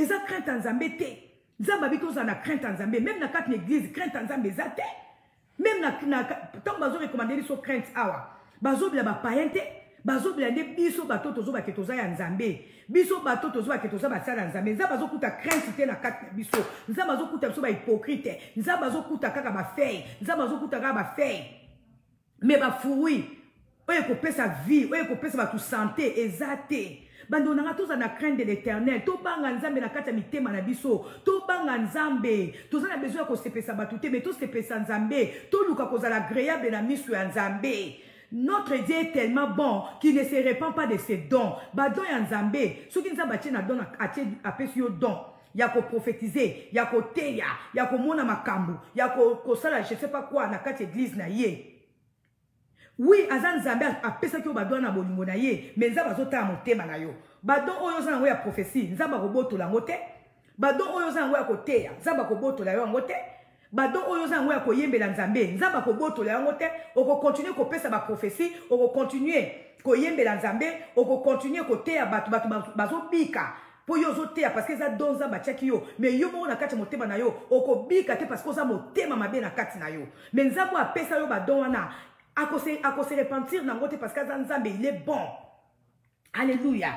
eza crainte en Nzambe te. Nzambe abito za na crainte en Nzambe, même na kat l'église crainte en Nzambe za te. Même na tant bazo recommander biso crainte awa. Bazo bila ba païen te, bazo bila nde biso bato tozo ba ketoza ya Nzambe. Biso bato tozo ba ketoza ba sala Nzambe. Nzambe bazo kuta crainte te na kat na biso. Nzambe bazo kuta biso ba hypocrite. Nzambe bazo kuta kaka ba fei. Nzambe bazo kuta kaka ba fei. Mais ba fruit, oye ko pesa vie, oye ko pesa ba tu santé ezate. Bando nanga toza na crainte de l'Éternel. To banga Nzambe na kata mitema na biso. To banga Nzambe. Toza na besoin ko sepesa batute, mais to sepesa Nzambe. To luka kozala agréable na miso ya Nzambe. Notre Dieu est tellement bon qu'il ne se répand pas de ses dons. Badon ya Nzambe. Soki Nzambe atie na don apesi yo don. Yako prophétiser, yako teya, yako mona makambu, yako sala je sais pas quoi na kati église na ye. Oui, azan Nzambe apesa ki yo badon na bolingo na ye, mais Nzambe azotala motema na yo. Badon oyo za ngo ya prophétie, Nzambe akobotola ngo te. Badon oyo za ngo ya koteya, Nzambe akobotola yo ngo te. Badon oyo za ngo ya koyembela Nzambe, Nzambe akobotola yo ngo te. Oko continuer kopesa ba prophétie, oko continuer koyembela Nzambe, oko continuer koteya batu bazo bika. Po yo zoteya parce que za don Nzambe atiaki yo, mais yo mo na kati motema na yo, oko bika te parce que za motema mabe na kati na yo. Mais Nzambe apesa yo badon wana. À se repentir dans votre parce que Nzambe il est bon. Alléluia.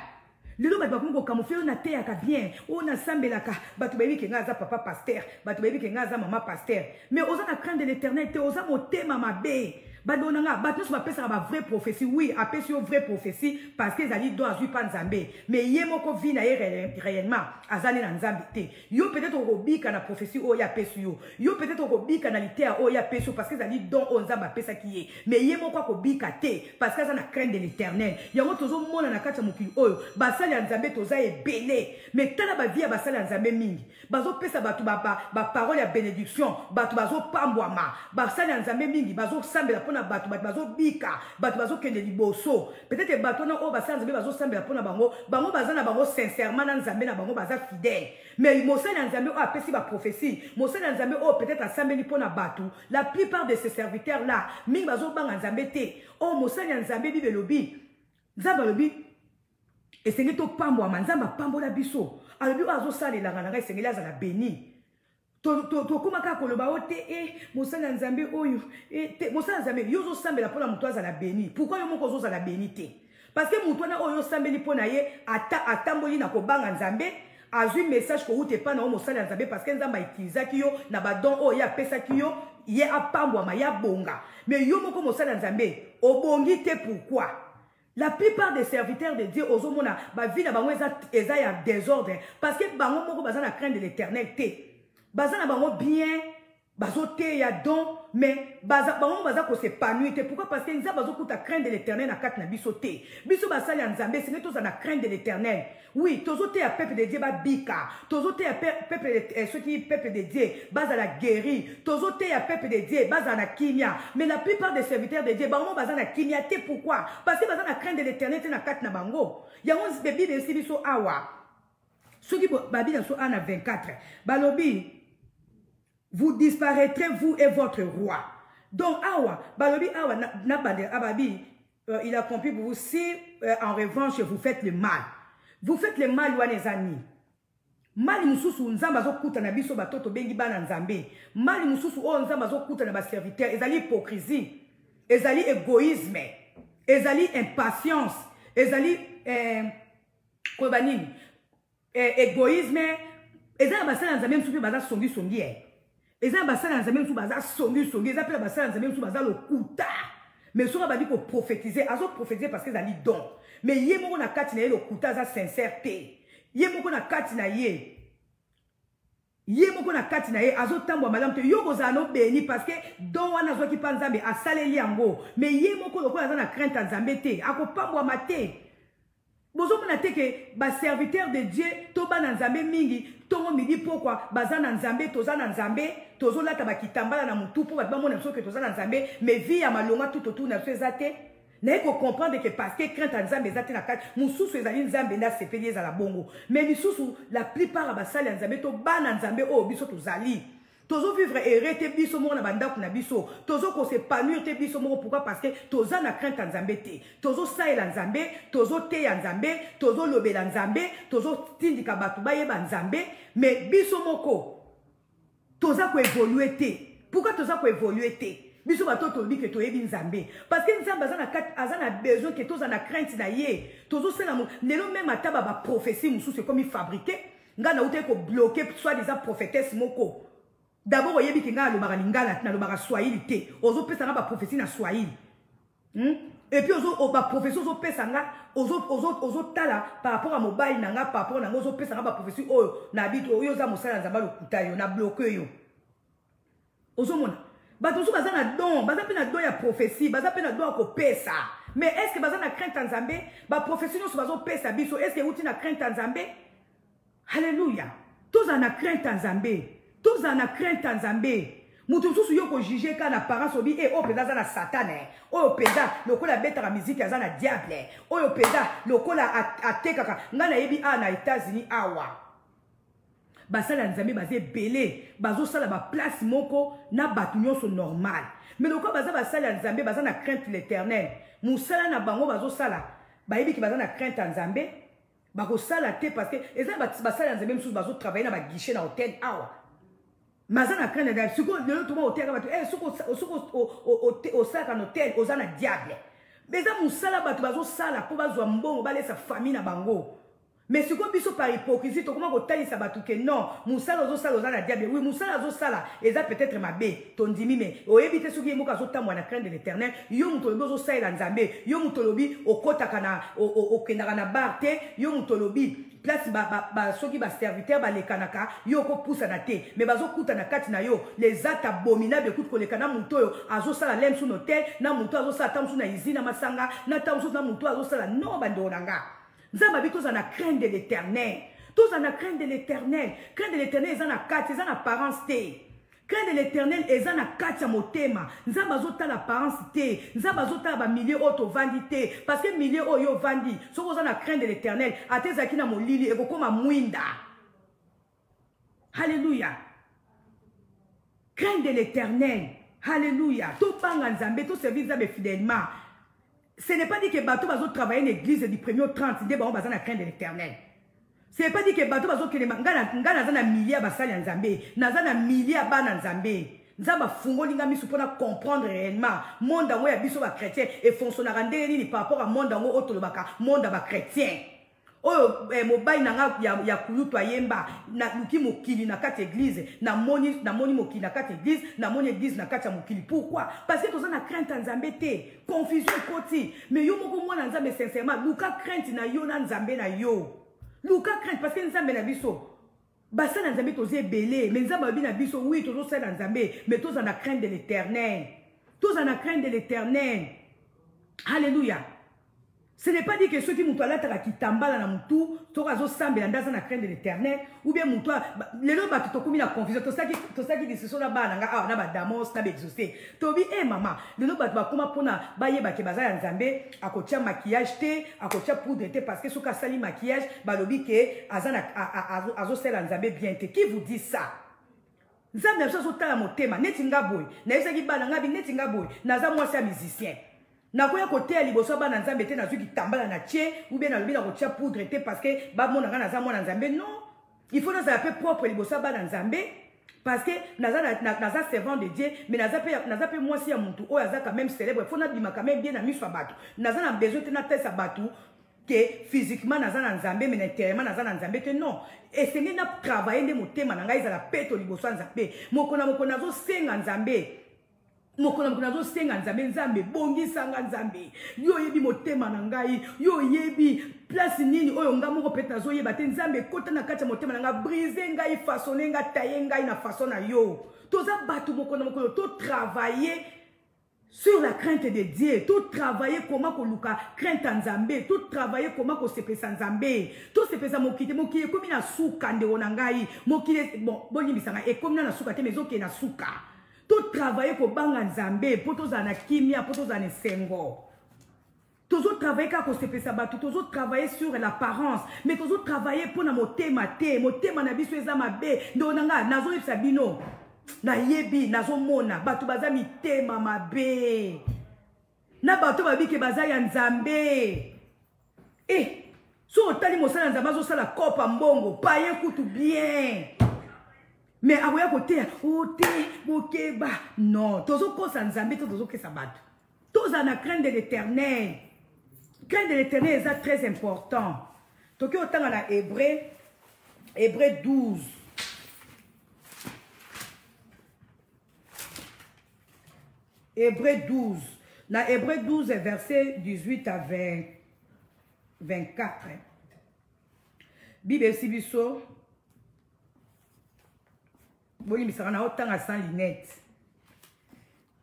Le lot ba ko camoufler on a te aka bien. On a sambela ka batu baby ke ngaza papa pasteur, batu baby ke ngaza maman pasteur. Mais osa na crainte de l'Éternel te osa motema mabe. Badonanga batu so pesa ba vraie prophétie. Oui, apesi yo vraie prophétie parce que zali do azui pa Nzambe. Mais yemoko vi na réellement azali na Nzambe te. Yo peut-être obika na prophétie o ya pesi yo. Yo peut-être obika na litéa o ya pesi parce que zali don o Nzambe pesa ki ye. Mais yemoko ko bika te parce que ça na crainte de l'Éternel. Yango tozo mona na kati mokili oyo basali ya Nzambe toza ebele. Mais tala ba vie basali ya Nzambe mingi. Bazo pesa batu ba parole ya bénédiction, batu bazo pambwama. Basali ya Nzambe mingi bazo sambela na batu bazo bika batu bazo kende liboso peut-être batu na o basala Nzambe bazo sambela pona bango bazana bango sincèrement na Nzambe na bango baza fidèle mais mosala Nzambe o apesi ba prophétie mosala Nzambe o peut-être asambeli pona batu la plupart de ces serviteurs là mingi bazo banga Nzambe te o mosala Nzambe bibelobi Nzambe lobi esengi to pambwa Nzambe pambola biso alobi o azo sala la ngana esengeli azala béni to komaka koloba ote mosala Nzambe oyo mosala Nzambe yo zo sambela pona muto azala béni pourquoi yo moko zo zala béni te parce que muto na oyo sambeli pona ye atamboli na kobanga Nzambe azui message ko ute pa na mosala Nzambe parce que Nzambe itilizaki yo na badon oyo apesaki yo ye apambwa ma ya bonga mais yo moko mosala Nzambe obongi te pourquoi la plupart des serviteurs de Dieu ozomona ba vie na bango eza ya désordre parce que bango moko baza na crainte de l'Éternel te bazana bango bien bazote ya don mais bango baza ko s'épanouir te pourquoi parce que Nzambe bazokuta crainte de l'Éternel na kati na biso te biso basali ya Nzambe c'est que toza na crainte de l'Éternel oui tozote ya peuple de Dieu ba bika tozote ya peuple de ceux qui peuple de Dieu bazala guéri tozote ya peuple de Dieu bazana kimia mais la plupart des serviteurs de Dieu bango bazana kimia te pourquoi parce que bazana crainte de l'Éternel te na kati na bango yango bebi de biso awa soki babi na so ana 24 balobi vous disparaîtrez, vous et votre roi. Donc, awa, balobi awa, ababi, il a compris pour vous, si en revanche vous faites le mal. Vous faites le mal, les amis. Mali mususu nzamba zo kuta na biso batoto bengi bana Nzambe. Mali mususu o nzamba zo kuta na ba serviteur, ezali hypocrisie, ezali égoïsme, ezali impatience, ezali kobani égoïsme, ezali basala Nzambe mususu baza songi. Eza basala Nzambe musu baza songi eza pela basala Nzambe musu baza lokuta mais soka badi ko prophétiser azo prophétiser parce que ezali don mais ye moko na kati na ye lokuta za sincère te ye moko na kati na ye azo tambwa malamu te yo kozala no béni parce que don wana azoki pa Nzambe asaleli yango mais ye moko lokola aza na crainte Nzambe te akopambwama te bozo mona te ke ba serviteur de Dieu to ba na Nzambe mingi tongo midi pourquoi bazana Nzambe toza na Nzambe tozo lata ba kitambala na mutu po ba mona so ke toza na Nzambe mais vie ya malonga tout autour na fezate na ko comprendre que parce que crainte Nzambe ezate na kati mususu ezali Nzambe na sepeli ezala bongo mais lisusu la plupart ba sala Nzambe to ba na Nzambe o biso tozali Tozo vivre erré te biso moko na bandako na biso. Tozo ko s'épanouir te biso moko pourquoi parce que toza na crainte en Nzambe te. Tozo saela Nzambe, tozo te ya Nzambe, tozo lobela Nzambe, tozo tindika batu bayeba Nzambe, mais biso moko toza ko évoluer te. Pourquoi toza ko évoluer te? Biso bato tolobi ke toyebi Nzambe parce que Nzambe azana besoin que toza na crainte na ye. Tozo sela mo lelo même ataba ba prophétie mususu comme il fabriqué. Nga na ute ko bloquer soit des prophétesse moko. D'abord, il y a des gens qui ont Swahili. Ils ont des prophéties dans Swahili. Et puis, ils ont des prophéties par rapport à mobile, par rapport à des prophéties. Ils ont bloqué. Ils ont des prophéties. Mais est-ce que vous avez crainte en Zambé? Les prophéties sont est-ce que vous avez crainte en Zambé? Alléluia. Tous ont crainte en Zambé. Tous en a crainte en Zambé. Moutou sous yoko jugé quand apparence obi et au pesa na satan o pesa lokola beta la musique ya na diable o pesa lokola atekaka ngana yebi na États-Unis awa basala nzambe bazé belé bazo sala ba place moko na batu nyonso normal mais lokola baza basala nzambe baza na crainte l'Éternel musala na bango bazo sala ba yebi ki baza na crainte en Zambé bako sala te parce que eza basala nzambe mususu bazo travailler na ba guichet na hôtel awa. Mazana crane da suko le tout monde hôtel bato suko au sac en hôtel ozana diable mais ça musala bato bazo sala po bazwa mbongo balesa famille na bango mais suko biso par hypocrisie to comment kotalisa bato ke non musala ozo sala ozana diable oui musala ozo sala eza peut-être mabe tondimi mais oyebite suki yemoka zo tamwa na crainte de l'Éternel yo mutolobi ozo sala Nzambe yo mutolobi okotaka na okendaka na barte yo mutolobi place soki ba serviteur ba lekanaka yo ko poussa na te mais bazo kuta na kati na yo les actes abominables écoute ko lekana muto yo azo sala lem sur hôtel na muto azo sala tamsu na izina masanga na tamsu na muto azo sala no bando nanga nzamba bito za na crainte de l'Éternel tous en a crainte de l'Éternel crainte de l'Éternel ils en a kati ils en apparence te crainte de l'Éternel ils en a kati motema nzamba zota l'apparence te nzamba zota ba milieu auto vandi te parce que milieu oyo vandi so vous en a crainte de l'Éternel atezaki na molili eko koma mwinda. Alléluia. Crainte de l'Éternel. Alléluia. Tout panga nzambe tout service nzambe fidèlement. Ce n'est pas dit que bateau va travailler une église du 1er au 30 dé ba on va na crainte de l'Éternel. Ce n'est pas dit que bateau va que ngana na milliers basali nzambe naza na milliers bana nzambe nzamba fungoli nga misu pona comprendre réellement monde ngo ya biso ba chrétien et fonctionnera ndeni ni par rapport à monde ngo otolobaka monde ba chrétien oyo mobile nanga ya kulutu ayemba na luki mokili na kati église na moni mokili na kati église na moni église na kati mokili. Pourquoi? Parce que toza na crainte nzambe te confusion koti mais yo moko mwana nzambe sincèrement luka crainte na yo na nzambe na yo luka crainte parce que nzambe na biso basala nzambe toze belé mais nzambe abi na biso oui tozo sala nzambe mais toza na crainte de l'Éternel toza na crainte de l'Éternel. Alléluia. Ce n'est pas dit que ceux qui m'ont qui tambala na mutu, torazo sambe na ndaza na crainte de l'Éternel, ou bien mutu, les lois qui tokomi la confusion, tout ça qui dit ce sont là-bas, na ba damos, na ba exaucé. Tobi, maman, les lois ba kuma pona baye ba ke baza ya nzambe, akotia maquillage te, akotia poudre te, parce que sous sali maquillage, ba lobi ke azana azo sel nzambe bien te. Qui vous dit ça? Nzambe na so tala motema, netinga boy, na yesa ki bana ngabi netinga boy, naza mwasi ya musicien. Na koya kote liboso bana nzambe te na zuki tambala na tie ou bien na lobi na kotia poudre te parce que ba mona nga na za mwana nzambe non il faut naza peu propre liboso bana nzambe parce que naza servant de Dieu mais naza pe mwasi ya muntu oyo aza quand même célèbre il faut na bima quand même bien na miso bato naza na besoin te na tesa bato que physiquement naza na nzambe mais intérieurement naza na nzambe te non et c'est na travailler de motema na ngai za la peto liboso nzambe mokona zo senga nzambe mokona zo senga nzambe nzambe bongisanga nzambe yo yebi motema na ngai yo yebi place nini oyo nga moko peta zo yeba te nzambe kota na kati motema na nga briser ngai façonner nga tailler ngai na façon na yo toza batu mokona to travailler sur la crainte de Dieu, tout travailler comment qu'on luka crainte en Zambé, tout travailler comment qu'on se pèse en Zambé, tout se pèse en mokite, mokite comme na souka de onangai, mokite bon bisanga et comme na souka te mais ok na souka, tout travailler pour bang en Zambé, pour tous en kimia, pour tous en sengo. Toujours travailler quand on se pèse battu, toujours travailler sur l'apparence, mais toujours travailler pour na motema te, motema na biso ezama be, de onanga nazo sabino. na yebi nazo mona bato baza mitema mabe na bato babike baza ya nzambe so otali mosala nzambe azosala kopa mbongo paye kutu bien mais akoya koteya ote bokeba non tozokosa nzambe to tozokesa bato toza na crainte de l'éternel. Crainte de l'éternel est très important. Toki otanga na Hébreu 12. Hébreu 12. Dans Hébreu 12, verset 18 à 24. Bible Sibiso. Bon, il me sera autant sans lunettes.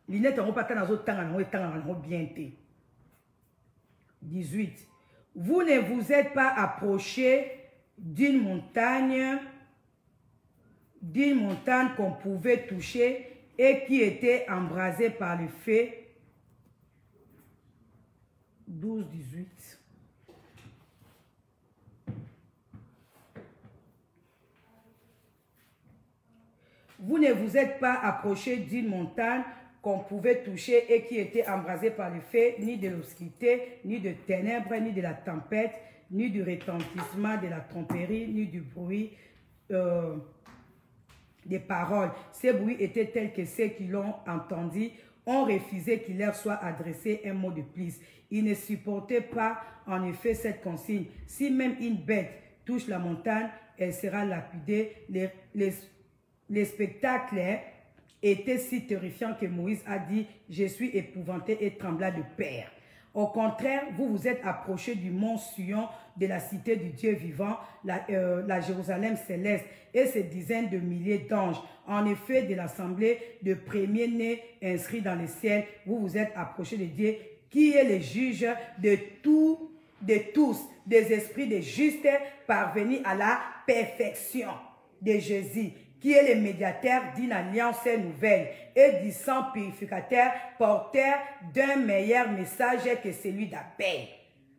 Lunettes, on ne peut pas autant bien. 18. Vous ne vous êtes pas approché d'une montagne qu'on pouvait toucher et qui était embrasée par le feu. 12, 18. Vous ne vous êtes pas approché d'une montagne qu'on pouvait toucher et qui était embrasée par le feu, ni de l'obscurité, ni de ténèbres, ni de la tempête, ni du retentissement de la tromperie, ni du bruit des paroles. Ces bruits étaient tels que ceux qui l'ont entendu ont refusé qu'il leur soit adressé un mot de plus. Ils ne supportaient pas en effet cette consigne. Si même une bête touche la montagne, elle sera lapidée. Les spectacles étaient si terrifiants que Moïse a dit « Je suis épouvanté et tremblant de peur ». Au contraire, vous vous êtes approchés du mont Sion, de la cité du Dieu vivant, la Jérusalem céleste, et ses dizaines de milliers d'anges. En effet, de l'assemblée de premiers-nés inscrits dans le ciel, vous vous êtes approchés de Dieu, qui est le juge de tous, des esprits des justes, parvenus à la perfection de Jésus, qui est le médiateur d'une alliance nouvelle et du sang purificateur, porteur d'un meilleur message que celui d'Abel.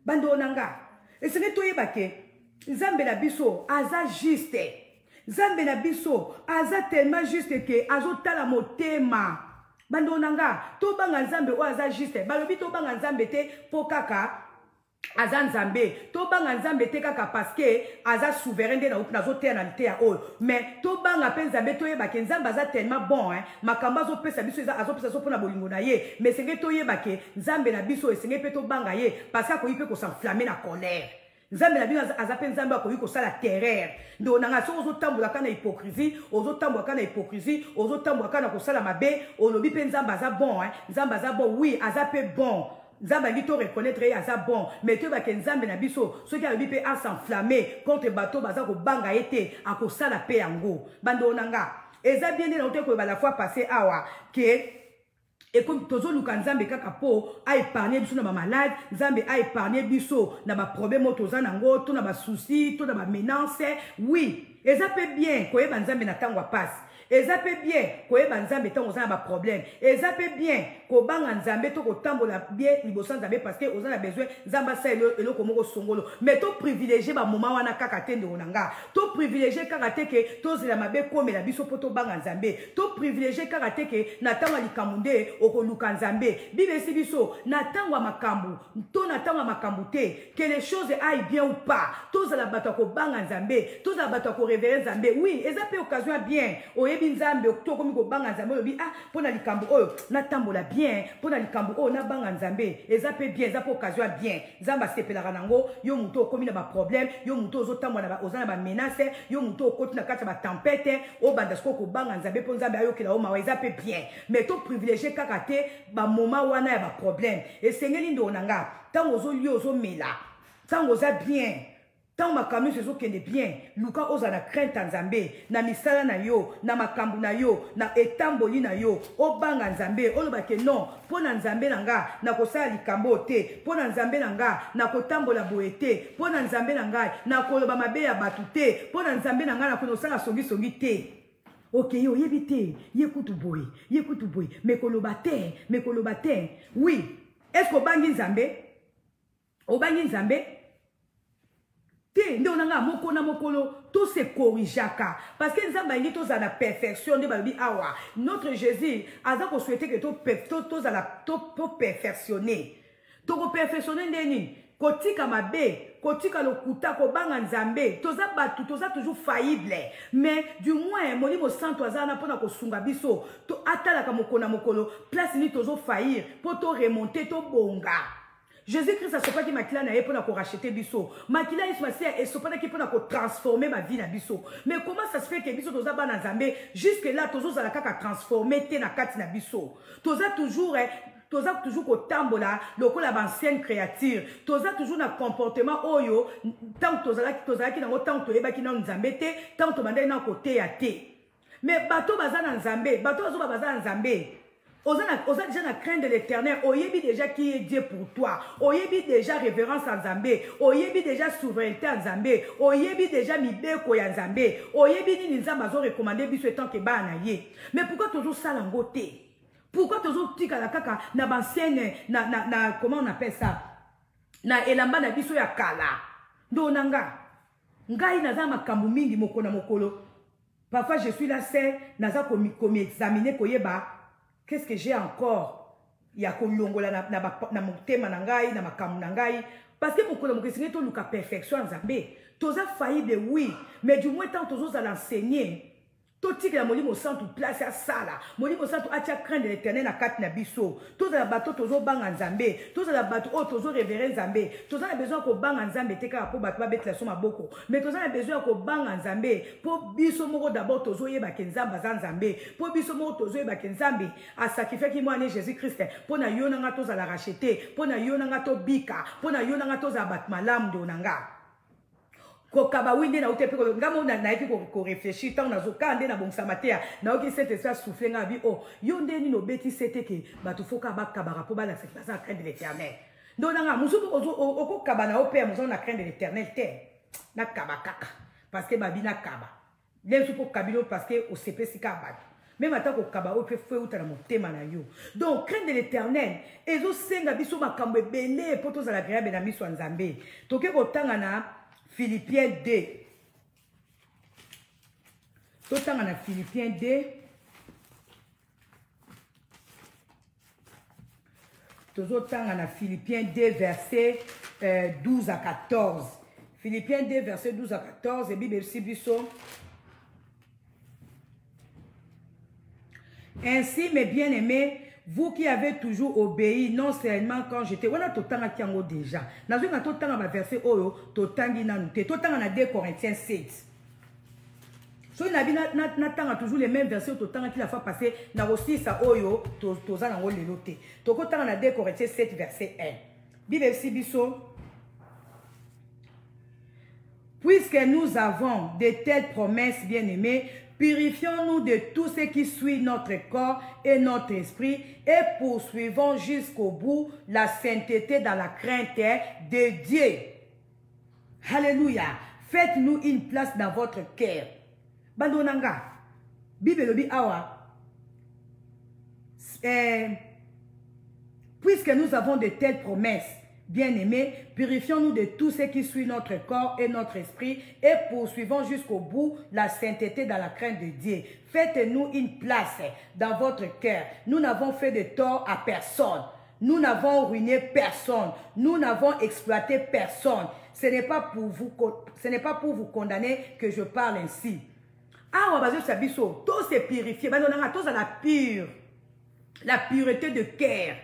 Bando nanga, et ce n'est pas que Nzambe na biso aza juste. Nzambe na biso aza tellement juste que azotala motema. Bando nanga, to banga Nzambe o aza juste. Balobi to banga Nzambe te po kaka aza Nzambe, to banga Nzambe te kaka parce que aza souverain de na zote na lite ya oyo. Mais to banga pe Nzambe to yeba ke Nzambe aza tellement bon makamba zo pesa biso azo pesa so pona bolingo na ye, mais senge to yeba ke Nzambe na biso esenge pe to banga ye parce que ko yipe ko s'enflammer na colère. Nzambe na biso aza pe Nzambe ko yiko sala terreur. Ndo nanga so ozo tambola kana hypocrisie, ozo tambola kana hypocrisie, ozo tambola kana ko sala mabe, olobi pe Nzambe aza bon Nzambe aza bon, oui, aza pe bon. Nzambe dit to reconnaître aza bon, mais tu vas que Nzambe na biso ceux qui arrivent à s'enflammer contre bateau baza ko banga été à ko sala pe yango bando nanga eza bien na oteko ba la fois passé awa que et comme tozo luka Nzambe kaka po a épargner biso na ba malade, Nzambe a épargner biso na ba problème toza nango to na ba soucis to na ba menace, oui eza pe bien ko yeba Nzambe na tango passe. Eza pe bien ko yeba Nzambe tango za ba problème, eza pe bien ko banga Nzambe to ko tambola bien liboso Nzambe parce que oza na besoin Nzamba sa eloko moko songolo, mais to privilégier ba moment wana kaka tende onanga, to privilégier kaka te ke to zela mabe komela biso poto banga Nzambe, to privilégier kaka te ke na tango likamunde okoluka Nzambe. Bible si biso na tango makambu to na tango makambu te que les choses aillent bien ou pas, to zela bato ko banga Nzambe, to zela bato ko révérer Nzambe, oui eza pe occasion bien oyebi Nzambe to komi ko banga Nzambe oyebi pona likambu oyo na tambola bien, pona likambu oyo na banga Nzambe eza pe bien, eza pe occasion bien. Nzamba sepelaka nango yo muto okomi na ba problème, yo muto ozotambola na ozana ba menace, yo muto okoti na kati ba tempête o banda ko banga Nzambe po Nzambe ayokela o mawa eza pe bien, mais to privilégier kaka te ba moment wana ya ba problème et sengeli ndo nanga tango ozo li ozo mela tango oza bien. Tant makambu se kende bien, luka oza na crainte Nzambe, na misala na yo, na makambu na yo, na etamboli na yo, o banga Nzambe, oloba ke non, pona Nzambe nanga, na kosala likambo te, pona Nzambe nanga, na kotambola boye te, pona Nzambe nanga, na koloba mabe ya batu te, pona Nzambe nanga na konosala songi te. Ok, yo yebi te, yekutu boye, me koloba te, oui, est-ce que obangi Nzambe? Obangi Nzambe? te nde onanga moko na mokolo tout se corrigeaka parce que nzamba ngi toza la perfection nde balobi awa notre Jésus aza ko souhaiter que toza la to perfectionner to ko perfectionner ndeni kotika mabe kotika lokuta kobanga nzambe toza batu toza toujours faillible mais du moins molimo santo azana pona ko sunga biso to atalaka mokona mokolo place ni tozo faillir pour to remonter to bonga Jésus-Christ a sopaki makila na ye pour ko racheter biso. Makila ismasia et sopaki pour ko transformer ma vie na biso. Mais comment ça se fait que biso toza ba na Nzambe jusque là tozo za la kaka transformer te na kati na biso. Toza toujours ko tambola lokola ba ancienne créature. Toza toujours na comportement oyo tant toza ki na tant to yebaki na Nzambe te, tant to bandai na côté ya te. Mais bato baza na Nzambe, bato bazo baza na Nzambe. Osa déjà la crainte de l'éternel. Oyebi déjà qui est Dieu pour toi. Oyebi déjà révérence en Zambé. Oyebi déjà souveraineté en Zambé. Oyebi déjà mibeko ya Zambé. Oyebi ni nzamba zo recommandé biso etant ke ba na ye. Mais pourquoi toujours ça langoté? Pourquoi toujours tika la kaka na bancienne na comment on appelle ça? Na elamba na biso ya kala. Ndo nanga. Ngai naza makambu mingi mokona mokolo. Parfois je suis là c'est naza komi examiner koyeba. Qu'est-ce que j'ai encore? Il y a kolongola na motema na ngai na makamu na ngai parce que mokolo mokesinga to luka perfection nzambe toza faillible oui mais du moins tant tozo za l'enseigner to tika la molimo santu place ya sala molimo santu atia crainte de l'éternel na kati na biso toza la bato tozo banga nzambe toza la bato o tozo révérer nzambe toza na besoin ko banga nzambe te kaka po bato ba betela so maboko mais toza na besoin ko banga nzambe po biso moko d'abord tozo yeba ke nzamba za nzambe po biso moko tozo yeba ke nzambe a sacrifié ki mwana Jésus Christ po na yo nanga toza la racheter po na yo nanga to bika po na yo nanga toza bat malamu de onanga kokaba winde na utepe ko ngamo na naipi ko réfléchir tant na zokande na bongsa matea na oki cette espèce souffler nga bi oh yo ndeni no beti sete ke batu foka bakabara po bala cette place crainte de l'éternel ndonanga musuku oko kabana o père muzo na crainte de l'éternel te na kabakaka parce que babina kaba les supo kabilo parce que o sepe sikaba même attends ko kaba o pe feu uta na motema na yo donc crainte de l'éternel ezo senga biso makambo ebele poto za la agréable na miso nzambe toke ko tanga na Philippiens 2. Tout le temps, on a Philippiens 2. Tout le temps, on a Philippiens 2, versets 12 à 14. Philippiens 2, versets 12 à 14. Et Bible Sibiso. Ainsi, mes bien-aimés, vous qui avez toujours obéi, non seulement quand j'étais... On a tout le temps qui en déjà. Dans une tout le temps, on a versé Oyo, tout le temps, tout le temps, on a 2 Corinthiens 7. So, on a toujours les mêmes versets, tout le temps, qui la fois passé, on a aussi ça Oyo, tout le temps, on a le noté. Tout le temps, on a 2 Corinthiens 7, verset 1. Bible Sibiso. Puisque nous avons de telles promesses, bien-aimés, purifions-nous de tout ce qui suit notre corps et notre esprit et poursuivons jusqu'au bout la sainteté dans la crainte de Dieu. Alléluia. Faites-nous une place dans votre cœur. Bandonanga. Bible lobi awa. Puisque nous avons de telles promesses, bien-aimés, purifions-nous de tout ce qui suit notre corps et notre esprit et poursuivons jusqu'au bout la sainteté dans la crainte de Dieu. Faites-nous une place dans votre cœur. Nous n'avons fait de tort à personne. Nous n'avons ruiné personne. Nous n'avons exploité personne. Ce n'est pas pour vous condamner que je parle ainsi. Ah, on va dire tout se purifier. Tous à la pure. La pureté de cœur.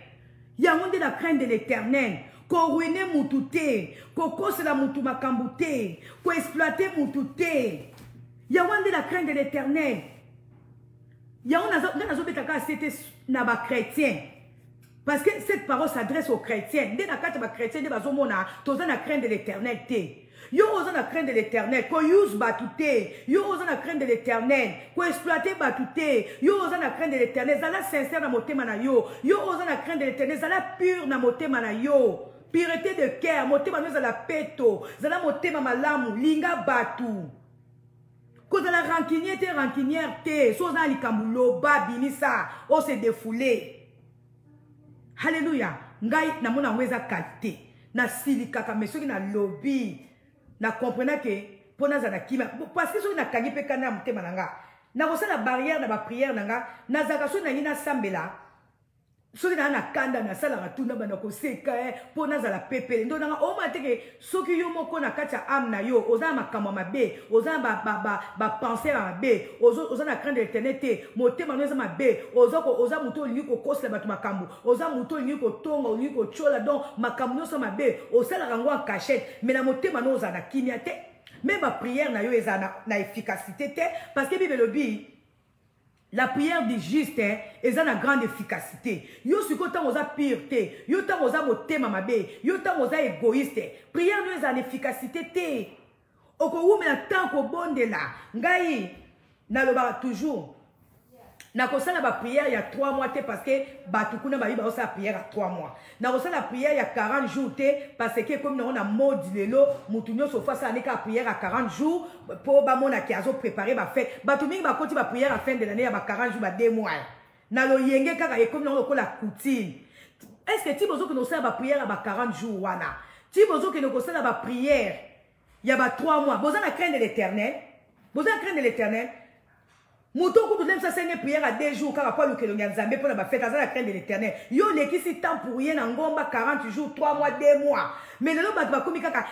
Il y a de la crainte de l'éternel. Ko ruiner mutute, ko kosela mutu makambute, ko exploiter mutute. Ya wande la crainte de l'éternel. Ya on a betaka c'était na ba chrétien. Parce que cette parole s'adresse aux chrétiens. Dès la carte ba chrétien de bazomona, toza na crainte de l'éternel te. Yo oza na crainte de l'éternel, ko use batute. Yo oza na crainte de l'éternel, ko exploiter batute. Yo oza na crainte de l'éternel, zala sincère na motema na yo. Yo oza na crainte de l'éternel, zala pur na motema na yo. Pureté de cœur, motema nous à la peto, zala motema malamu, linga batu. Cause la rancunière te, soza likambulo, babinisa, o se défoulé. Alléluia. Ngai na mona weza kate, na silika kamesoki na lobby, na comprenant que pour nazana kima parce que so na kangi pe kana mutema nanga na kosa la barrière na ba prière nanga na zaka so na yina sambela soki na kanda na sala ratuna bana ko seka pour nazala pepele ndo nanga o mateke soki yo moko na kati ya âme na yo oza makambo mabe oza ba penser mabe oza na crainte de l'éternité motema no eza mabe oza muto olingi kokosela bato makambo oza muto olingi kotonga olingi kochola donc makambo nyonso mabe osalaka yango en cachette mais na motema no oza na kimia te même ba prière na yo eza na efficacité te parce que bible lobi la prière du juste est une grande efficacité. Yo suko tant osa pureté, yo tant osa motema mabe, yo tant osa égoïste. Prière nous est une efficacité te. Oko ume na tant ko bonde la. Ngai na loba toujours. Na kosala ba prière il y a 3 mois te parce que batukuna ba yiba osa prière à 3 mois. Na kosala prière il y a 40 jours te parce que comme on a modi lelo mutunyo so fa sa nika prière à 40 jours pour ba mona ki azo préparer ba fête. Batu mingi ba koti ba prière à fin de l'année ya ba 40 jours ba 2 mois. Na lo yenge kaka e comme on ko la coutume. Est-ce que ti bozo que no sala ba prière à ba 40 jours wana? Ti bozo que no ko sala ba prière il y a ba 3 mois. Bozo na craindre de l'Éternel. Bozo na craindre de l'Éternel. Mouton coup de ça c'est une prière à 2 jours car pas le que l'on a zambé pour la fête à la crainte de l'Éternel. Yo les qui temps pour rien en gomba 40 jours 3 mois 2 mois. Mais le ba comme kaka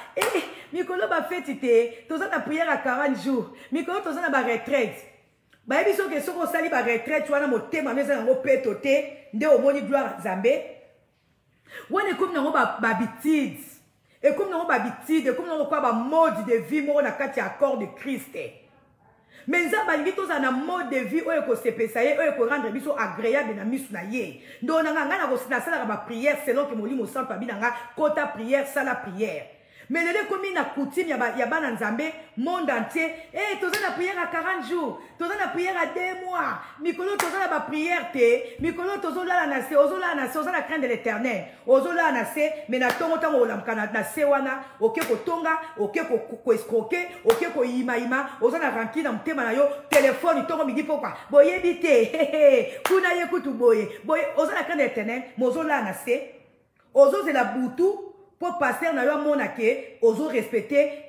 Mikolo ba fête té tous la prière à 40 jours. Mikolo tous na ba retraite. Ba biso que soko sali ba retraite wana motema neza ngo petoté nde omoni gloire zambé. Wana comme na ba bitide. Et comme na ba bitide comme na quoi ba mode de vie mo na kati accord de Christ. Mais nous avons un mode de vie où il faut rendre biso agréable na misu na ye. Donc on a na prière selon que molimo sans pa binanga kota prière sala prière. Mais le comme na coutume ya ba na Nzambe monde entier toza na prière à 40 jours, toza na prière à 2 mois. Mikolo toza na ba prière te, mikolo tozo la na se, ozola na se, oza na crainte de l'Éternel. Ozola na se, mais na tongo tango olamka na se wana, oke ko tonga, oke ko escroquer, oke ko ima, oza na ranki na mtema na yo, téléphone tongo midi pourquoi? Boye bité, kuna ye kutu boye. Boye oza na crainte de l'Éternel, mozola na se, ozo ze la butu pour passer na yo mona ke ozo respecter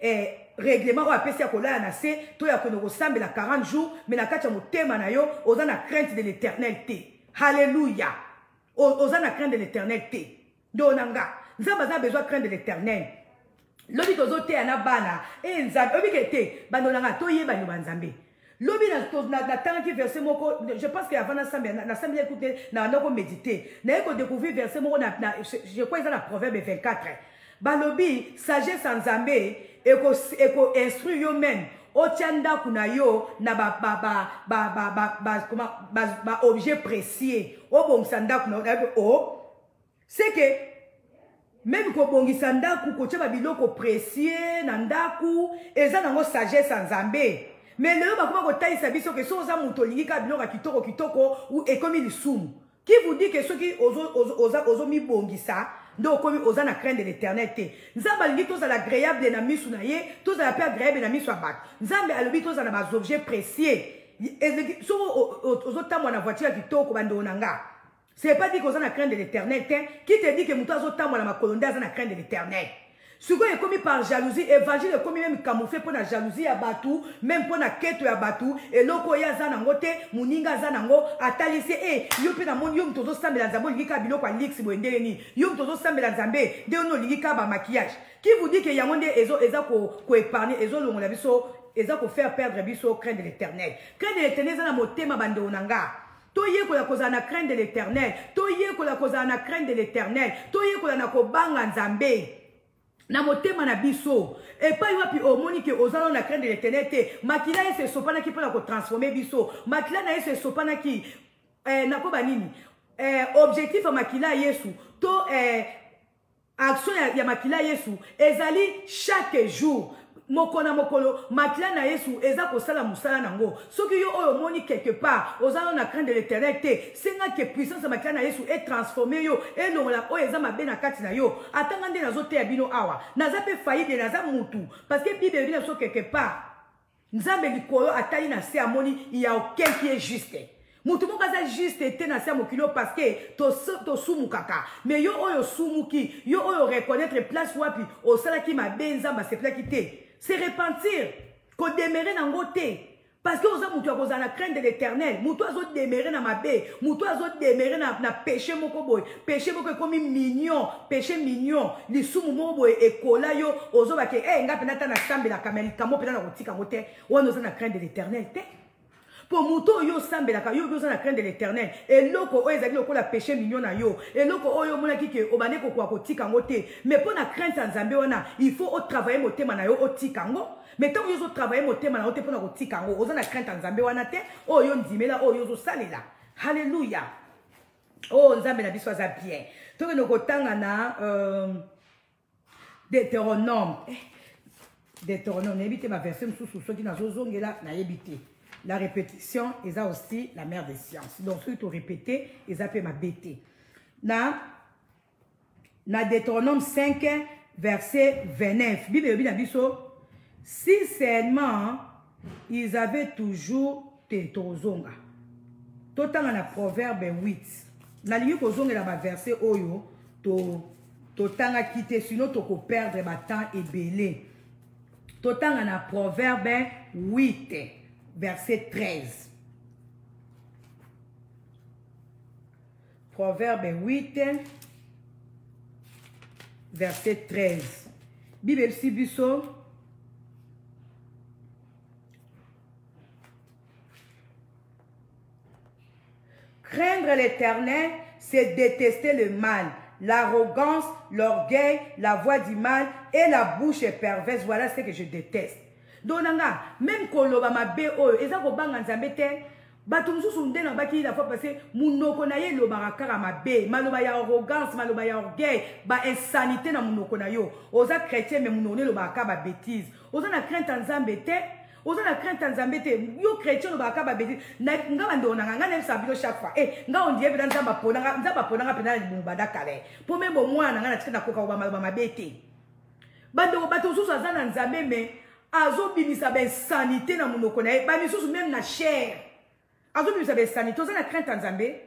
règlement ou apesi akola na se to ya kono ressemble la 40 jours mais na kati ya motema na yo oza na crainte de l'Éternel te. Alléluia. Oza na crainte de l'Éternel te. Donanga nzamba za besoin crainte de l'Éternel. Lobi tozo te ana bana nzambe obi kete bandolanga to yeba ni banzambe. Lobi na tanki verset moko je pense que avant na samedi écouter na ndoko méditer na eko découvrir verset moko na je crois ça na proverbe 24 ba lobi sagesse en Nzambe eko instruire yo même otianda kuna yo na ba objet précieux obongisa kuna c'est que même ko bongisa ndaku ko tshaba biloko précieux na ndaku eza nango sagesse en Nzambe. Mais le ba kuma ko taisa biso que so za muto lingika biloko kitoko ou ekomi lisumu. Qui vous dit que ceux qui ozo mi bongisa donc comme oza na crainte de l'Éternel te. Nzambe alingi toza agréable na misu na ye, toza la paix agréable na misu abat. Nzambe alobi toza na ba objets précieux. So ozo tamwa na voiture kitoko bando nanga. C'est pas dit que oza na crainte de l'Éternel te. Qui te dit que muto ozo tamwa na makolonda oza na crainte de l'Éternel? Ce qui est commis par jalousie, évangile est commis même camouflé pour la jalousie à Batou, même pour la quête à Batou, et l'oko ya zanangote, muninga zanango, atalise, yopi na mon yom tozo sambe la zambo, lika bilo kwa lix boendeleni, yom tozo sambe la zambe, de ono lika ba maquillage. Qui vous dit que yamonde ezo ko épargner, ezo longo la biso, ezo ko faire perdre biso crainte de l'Éternel. Crainte de l'Éternel zana motema bande onanga. Toye ko la koza na crainte de l'Éternel, toye ko la koza na crainte de l'Éternel, toye ko la na ko banga nzambe. Na motema na biso et pas yopi omoni que ozalo na crainte de l'Éternel te makila se sopana ki pona ko transformer biso makila na se sopana ki na ko banini objectif makila Yesu to action ya makila Yesu ezali chaque jour mokona mokolo makila na Yesu eza ko sala musala nango soki yo oyo moni quelque part ozalo na crainte de l'Éternel te senga que puissance makila na Yesu est transformé yo et longola o eza mabe na kati na yo atanga nde nazo te ya bino awa naza pe faillite naza mutu parce que Bible dit so quelque part nzambe likolo atali na se amoni il y a aucun qui est juste. Mutu moko aza juste te na se mokilo parce que to sumu kaka mais yo oyo sumuki yo oyo reconnaître place wapi osala ki mabe nzamba se plaki te. se repentir, qu'on déméré dans côté. Parce que vous avez la crainte de l'éternel. Vous avez déméré dans ma baie. Vous avez déméré dans péché mokoboy. Péché mokoboy comme mignon. Péché mignon. Les sous mokoboy et kola yo. Ozo ba ke eh nga penata na sambe la kameli kamo pena na rotika mote. Ou nous la crainte de l'éternel. Pour muto yo sambe la yo besoin la crainte de l'éternel. Et loko o ezali loko la péché mignon na yo. Et loko o yo mona ki ke obane ko kwa kotika mote. Mais pour la crainte en Zambie wana, il faut travailler mote mana yo otika ngo. Mais tant que vous travaillez mon thème, vous avez un tikango, vous avez crainte en Zambé, oh yo ndimela, oh yo salela. Alléluia. Oh Nzambe na biso za bien. Donc nous kotanga na Deutéronome. Deutéronome, n'ébite ma version sous ce qui n'a zongela na ébité. La répétition est aussi la mère des sciences. Donc ceux qui ont répété, ils appellent ma bêté. Na Deutéronome 5 verset 29. Bible na biso. Si seulement ils avaient toujours Tétozonga. Totanga na proverbe 8. Na liyo kozonga na ba verset oyo totanga kite sinon toko perdre ba temps et belé. Totanga na proverbe 8 verset 13. Proverbe 8 verset 13. Bible si biso. Craindre l'Éternel, c'est détester le mal, l'arrogance, l'orgueil, la voix du mal et la bouche perverse. Voilà ce que je déteste. Donc, même quand on va et ça va banga nzambe te, batumsu sunde na baki la fois passé, munoko na ye lo barakara mabe, maloba ya arrogance, maloba ya orgueil, ba insanité na munoko na yo. Oza chrétien mais munone lo barakara ba bêtise. Oza na crainte nzambe te. Oza na crainte nzambe te yo chrétien lo baka ba bêtise na nga ndona nga na sabilo chaque fois nga on dirait nzamba ponanga pena libu badakale po membo mwana nga na tika na koka ba mabete bando bato susu azana nzambe me azo bimisa ba sanité na munoko na ba misusu même na chair azo bimisa ba sanité oza na crainte nzambe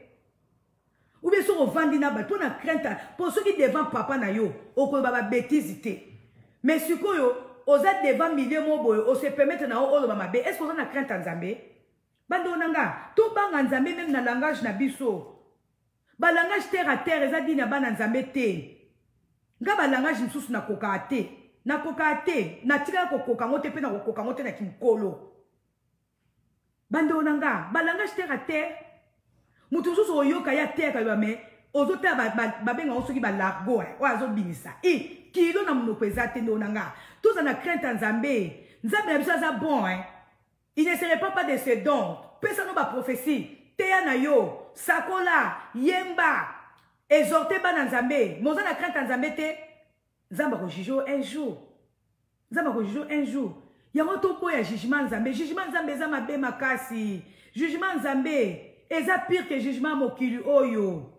ou bien so vandi na bato na crainte pour ceux qui devant papa na yo okoba ba bêtise te mais sikoyo oza devant milieu moboy o se permettre na o lo mabe est-ce que on a crainte en Zambé bando nanga to banga nzambe même na langage na biso ba langage terre à terre eza dina bana nzambe te nga ba langage nsusu na koka te na tika ko koka ngote pe na ko koka ngote na kimkolo bando nanga ba langage terre à terre mutu nsusu oyoka ya terre ka me ozo ta ba benga osoki ba largo o azo binisa kilo na munoko ezate ndonanga tous en a crainte en Zambé nzambe na biso aza bon il ne serait pas de ce don pesa no ba prophétie teya na yo sakola yemba exhorter ba na Nzambe moza na crainte en Zambé te nzamba ko juger un jour yango to boya jugement Nzambe eza mabe makasi jugement Nzambe eza pire que jugement mokili oyo.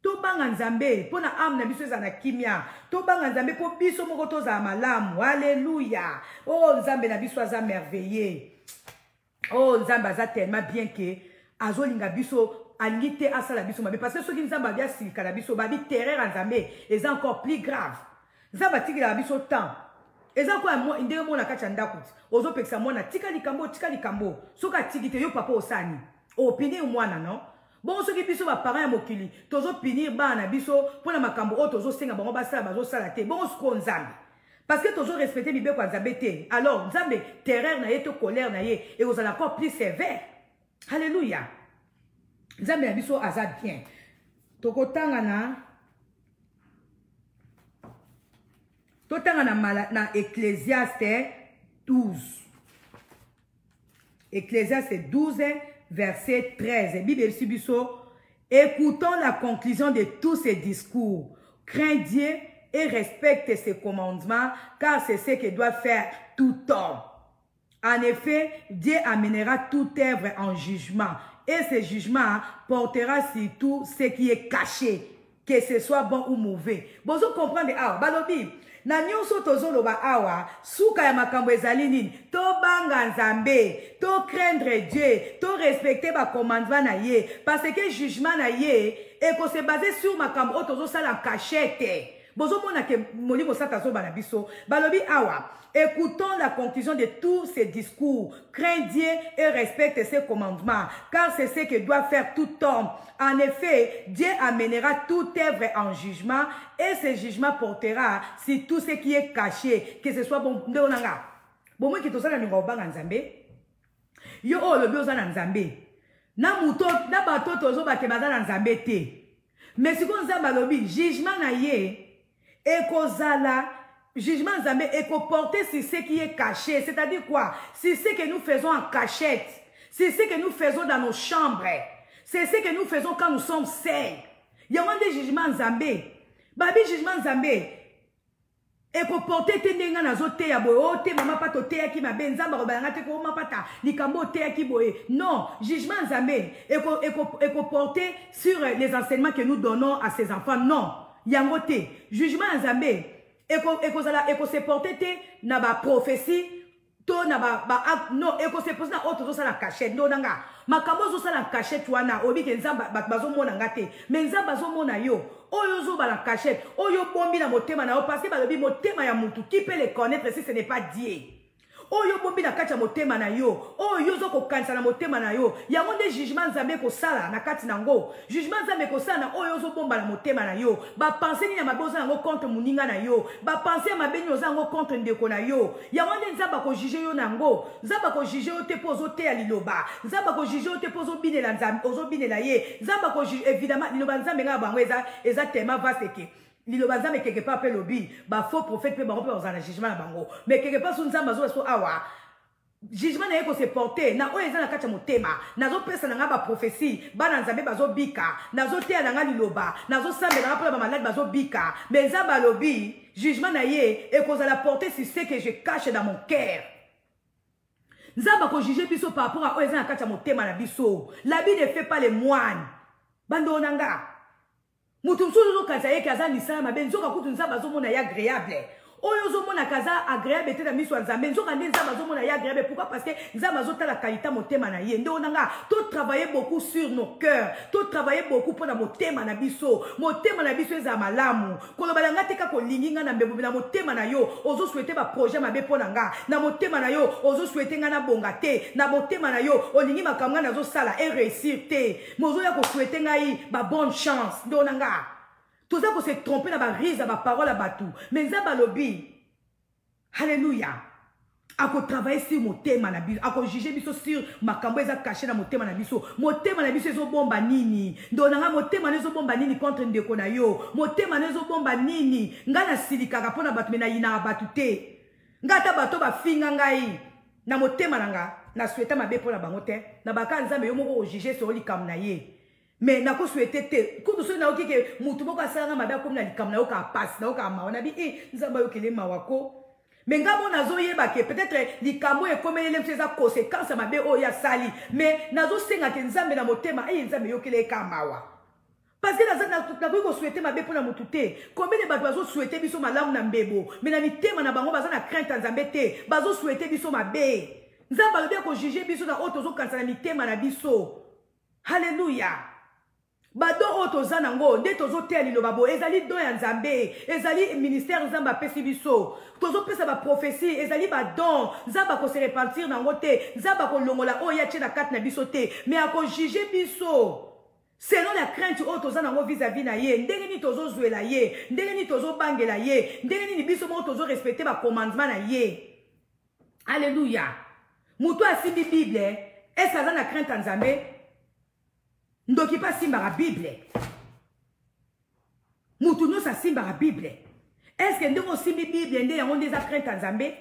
To banga nzambe pona âme na biso ezana kimia to banga nzambe po biso moko toza malamu. Alléluia. Oh nzambe na biso aza merveilleux. Oh nzambe aza tellement bien que azolinga biso alingi te asala biso mabe parce que soki nzambe abia silika na biso babi terreur nzambe est encore plus grave. Nzambe atikela biso temps eza kwa mo ndenge mona kati ya ndako ozo pekisa mona tika likambo soka tikite yo papa osani opini mwana no. Bon ceux qui biso ba parents ya mokili tozo punir bana biso pona makambo o tozo senga bango basala bazo sala te bon sko nzambe parce que tozo respecter bibe kwa nzambe te alors nzambe terreur na ye to colère na ye et vous allez encore plus sévère. Alléluia. Nzambe na biso aza bien tokotanga na Ecclésiaste 12. Ecclésiaste 12 verset 13. Bible Sibiso, écoutons la conclusion de tous ces discours. Crains Dieu et respecte ses commandements, car c'est ce que doit faire tout homme. En effet, Dieu amènera toute œuvre en jugement, et ce jugement portera sur tout ce qui est caché, que ce soit bon ou mauvais. Bon, vous comprenez, balobi. Na nyonso tozoloba awa suka ya makambo ezali nini to banga nzambe to craindre Dieu to respecter ba commandement na ye parce que jugement na ye et ko se baser sur makambo o tozo sala en cachette bozomona ke molimo sata zo bana biso balobi awa. Écoutons la conclusion de tous ces discours. Crains Dieu et respecte ses commandements, car c'est ce que doit faire tout homme. En effet, Dieu amènera toute œuvre en jugement, et ce jugement portera sur tout ce qui est caché, que ce soit bon. Bon, moi qui te sens dans le Nzambe, yo oh le bio na Nzambe, na muto na bato tozo ba ke baza na Nzambe te. Mais si on Nzamba lobi jugement na ye, ekozala. Jugement Nzambe est porté sur ce qui est caché. C'est-à-dire quoi? C'est ce que nous faisons en cachette. C'est ce que nous faisons dans nos chambres. C'est ce que nous faisons quand nous sommes seuls. Il y a des jugements Nzambe. Babi jugement Nzambe. Et pour porter tes nenga na zote ya boye. Oh te mama pato te ya ki ma ben Nzamba robalanga te ko mama pata. Likambo te ya ki boye. Non. Jugement Nzambe. Et pour porter sur les enseignements que nous donnons à ces enfants. Non. Yangote. Jugement Nzambe. Et qu'on se porte na ba prophétie to na ba acte non et qu'on se pose na autre ça la cachette non nanga makambo zo ça la cachette wana obi ke Nzamba bazo mona ngate mais Nzamba zo mona yo oyo zo ba la cachette oyo bombi na motema na yo parce que ba lobi motema ya mutu qui peut le connaître si ce n'est pas Dieu. Oyo bombi na kati ya motema na yo oyo zo ko kanisa na motema na yo ya monde jugement Nzambe ko sala na kati nango jugement Nzambe ko sala na oyo zo bomba na motema na yo ba penser ni na maboza nango contre muninga na yo ba penser ma benyo zango contre ndeko na yo ya monde Nzamba ko juger yo nango Nzamba ko juger yo te pozo te ya liloba Nzamba ko juger yo te pozo binela Nzambe ozo binela ye Nzamba ko juger évidemment liloba Nzambe nga bango eza tellement vaste que Liloba Nzambe quelque part pe lobi ba faux prophète pe bango pe ozana jugement na bango mais quelque part sur Nzamba zo so awa jugement na yeko se porter na oyo eza na kati ya motema nazo pesa na nga ba prophétie bana Nzambe bazo bika nazo tea na nga liloba nazo sambe na ba malade bazo bika mais Nzamba lobi jugement na ye et cause la porter sur ce que je cache dans mon cœur. Nzamba ko juger biso par rapport à oyo eza na kati ya motema na biso. La Bible ne fait pas les moines bando nanga mutu msuzu kaza yeke aza lisala mabe nzoka kutu Nzamba zo mona ya agréable oyo zo mona kaza agréable te na miso ya Nzambe nzoka nde Nzamba zo mona ya agréable pourquoi parce que Nzamba zo tala qualité motema na ye nde onanga to travailler beaucoup sur nos cœurs to travailler beaucoup pour na motema na biso eza malamu koloba nga te ka kolinginga na mbebo na motema na yo ozo souhaiter ba projet mabe pona nga na motema na yo ozo souhaiter nga na bonga te na motema na yo olingi makamwa na zo sala et réussir te mozo ya ko souhaiter ngai ba bonne chance nde onanga tout ça qu'on s'est trompé dans ma rise, dans ma parole à batou. Mais Nzamba lobi, alléluia. A ko travailler sur mon thème na biso, a ko juger biso sur makambo eza caché dans mon thème na biso. Mon thème na biso ezo bomba nini. Ndonanga mon thème ezo bomba nini contre ndeko na yo. Mon thème ezo bomba nini. Nga na silika ka pona batu mena yina batu te. Nga ta bato ba finga ngai. Na mon thème nanga, na souhaita mabe pona bango te. Na baka Nzambe yo moko juger sur likam na ye. Mais na ko souhaité te kutu so na oki ke mutu boko asanga mabe comme na likam na oka passe na oka mawa na bi Nzamba yo kele mawako mais ngamo nazo yeba ke peut-être likambo e komelele mfeza conséquence mabe o ya sali mais nazo senga ke Nzambe na motema Nzambe yo kele ka mawa parce que na ko souhaiter mabe pona mutu te combien de bato bazo souhaiter biso malamu na mbebo mais na mitema na bango baza na crainte Nzambe te bazo souhaiter biso mabe Nzamba lobi ko juger biso na auto zo kansa na mitema na biso. Alléluia. Bado oto zanango nde tozo tea liloba bo ezali don ya Nzambe ezali ministère Nzamba pesi biso tozo pesa ba prophétie ezali ba don Nzamba ko se répartir nango te Nzamba ko longola oya tshena kat na biso te mais ako juger biso selon la crainte oto zanango vis-à-vis na ye ndenge ni tozo zwela ye ndenge ni tozo bangela ye ndenge ni biso mo tozo respecter ba commandement na ye. Alléluia. Muto asimbi Bible est-ce que na crainte Nzambe ndoki pa simba la Bible. Mutu no sa simba la Bible. Est-ce que ndeko simbi Bible nde yango ndeza crainte Nzambe?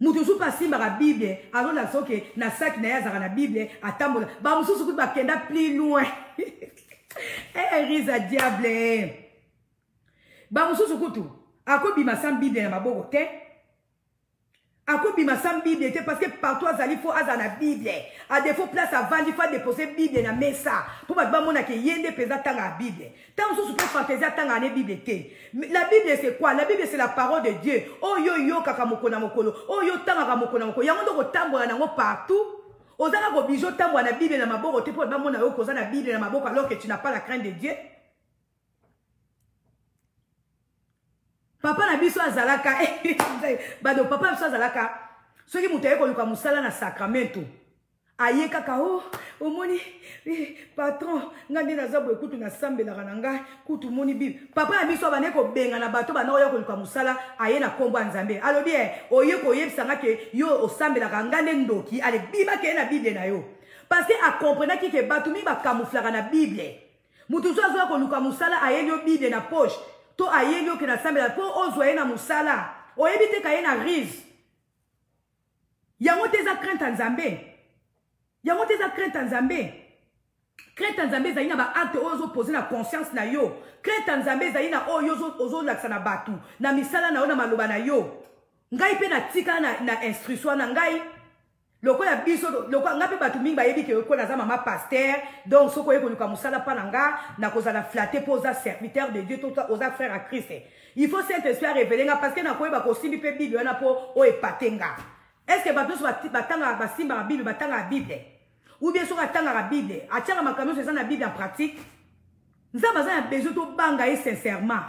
Mutu su pa simba la Bible, alors la soke na sac na yazara na Bible atambola. Ba mususu ku ba kenda plus loin. Risa diable. Ba mususu kutu akobi masam Bible na maboko te. Akobi masam Bible était parce que partout azali faut azana Bible. A défaut place avant il faut déposer Bible na mesa. Pour ba mona ke yende pesa tanga Bible. Tant sous peut fantaisie tanga na Bible te. La Bible c'est quoi? La Bible c'est la parole de Dieu. Oh yo yo kaka mokona mokolo. Oh yo tanga ka mokona mokolo. Yango ndo kotambola nango partout. Ozana ko bijo tambola na Bible na maboko te pour ba mona yo kozana Bible na maboko alors que tu n'as pas la crainte de Dieu. Papa na biso azalaka bado papa na biso azalaka soki mutu aye koluka musala na sacramento aye kaka omoni patron nga nde naza boye kutu nasambelaka na ngai kutu moni bible papa na biso abane kobenga na bato bana oyo koluka musala aye na kombo ya nzambe alobi oye koyebisanga ke yo osambelaka nga nde ndoki ale bimaka ye na bible na yo parce que akomprenaki ke bato mi bakamouflaka na bible mutu so azoya koluka musala ayeli yo bible na poche to ayeli yo ke nasambela mpo ozwa ye na musala oyebi te ka ye na rise yango te eza crainte ya nzambe yango te eza crainte ya nzambe crainte ya nzambe ezali na baacte oyo ozopose na conscience na yo crainte ya nzambe ezali na oyo ozolakisa na bato na misala na yo na maloba na yo ngai mpe natika na instruction na ngai lokola biso lokola nga mpe bato mingi bayebi ke ko naza mama paster donc soki oye koluka mosala mpa na nga nakozala flatte mpo oza serviteur de dieu to oza frère à christ il faut saint esprit arévele nga parce que nakoyeba kosimbi mpe bible wana mpo oyo epate nga est ce que bato nyonso batangaka basimbaka bible batangaka bible ou bien soki atangaka bible atiaka makambo nyonso eza na bible en pratique nzambe aza na besoin tobanga ye sincèrement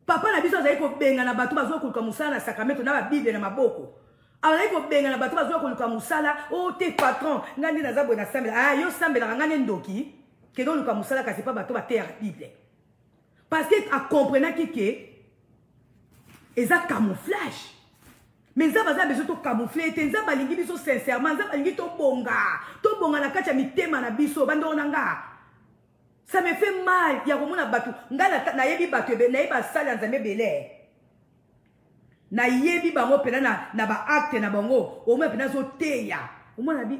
papa na biso azali kobenga na bato bazoya koluka mosala na sacramento na babible na maboko azali kobenga na bato bazoya koluka mosala o te patron nga nde naza boye nasambela yo sambelaka nga nde ndoki kende oluka mosala kasi mpa bato bateyaka bible parce que akomprenaki ke eza camouflage mais nzambe aza besoin tocamoufle te nzambe alingi biso sincèrement nzambe alingi tobonga na kati ya mitema na biso bandoko na nga ça me fait mal ya komona bato nga nayebi bato nayebi basali ya nzambe ebele nayebi bango mpena na baacte na bango omoi mpena azoteya omona bi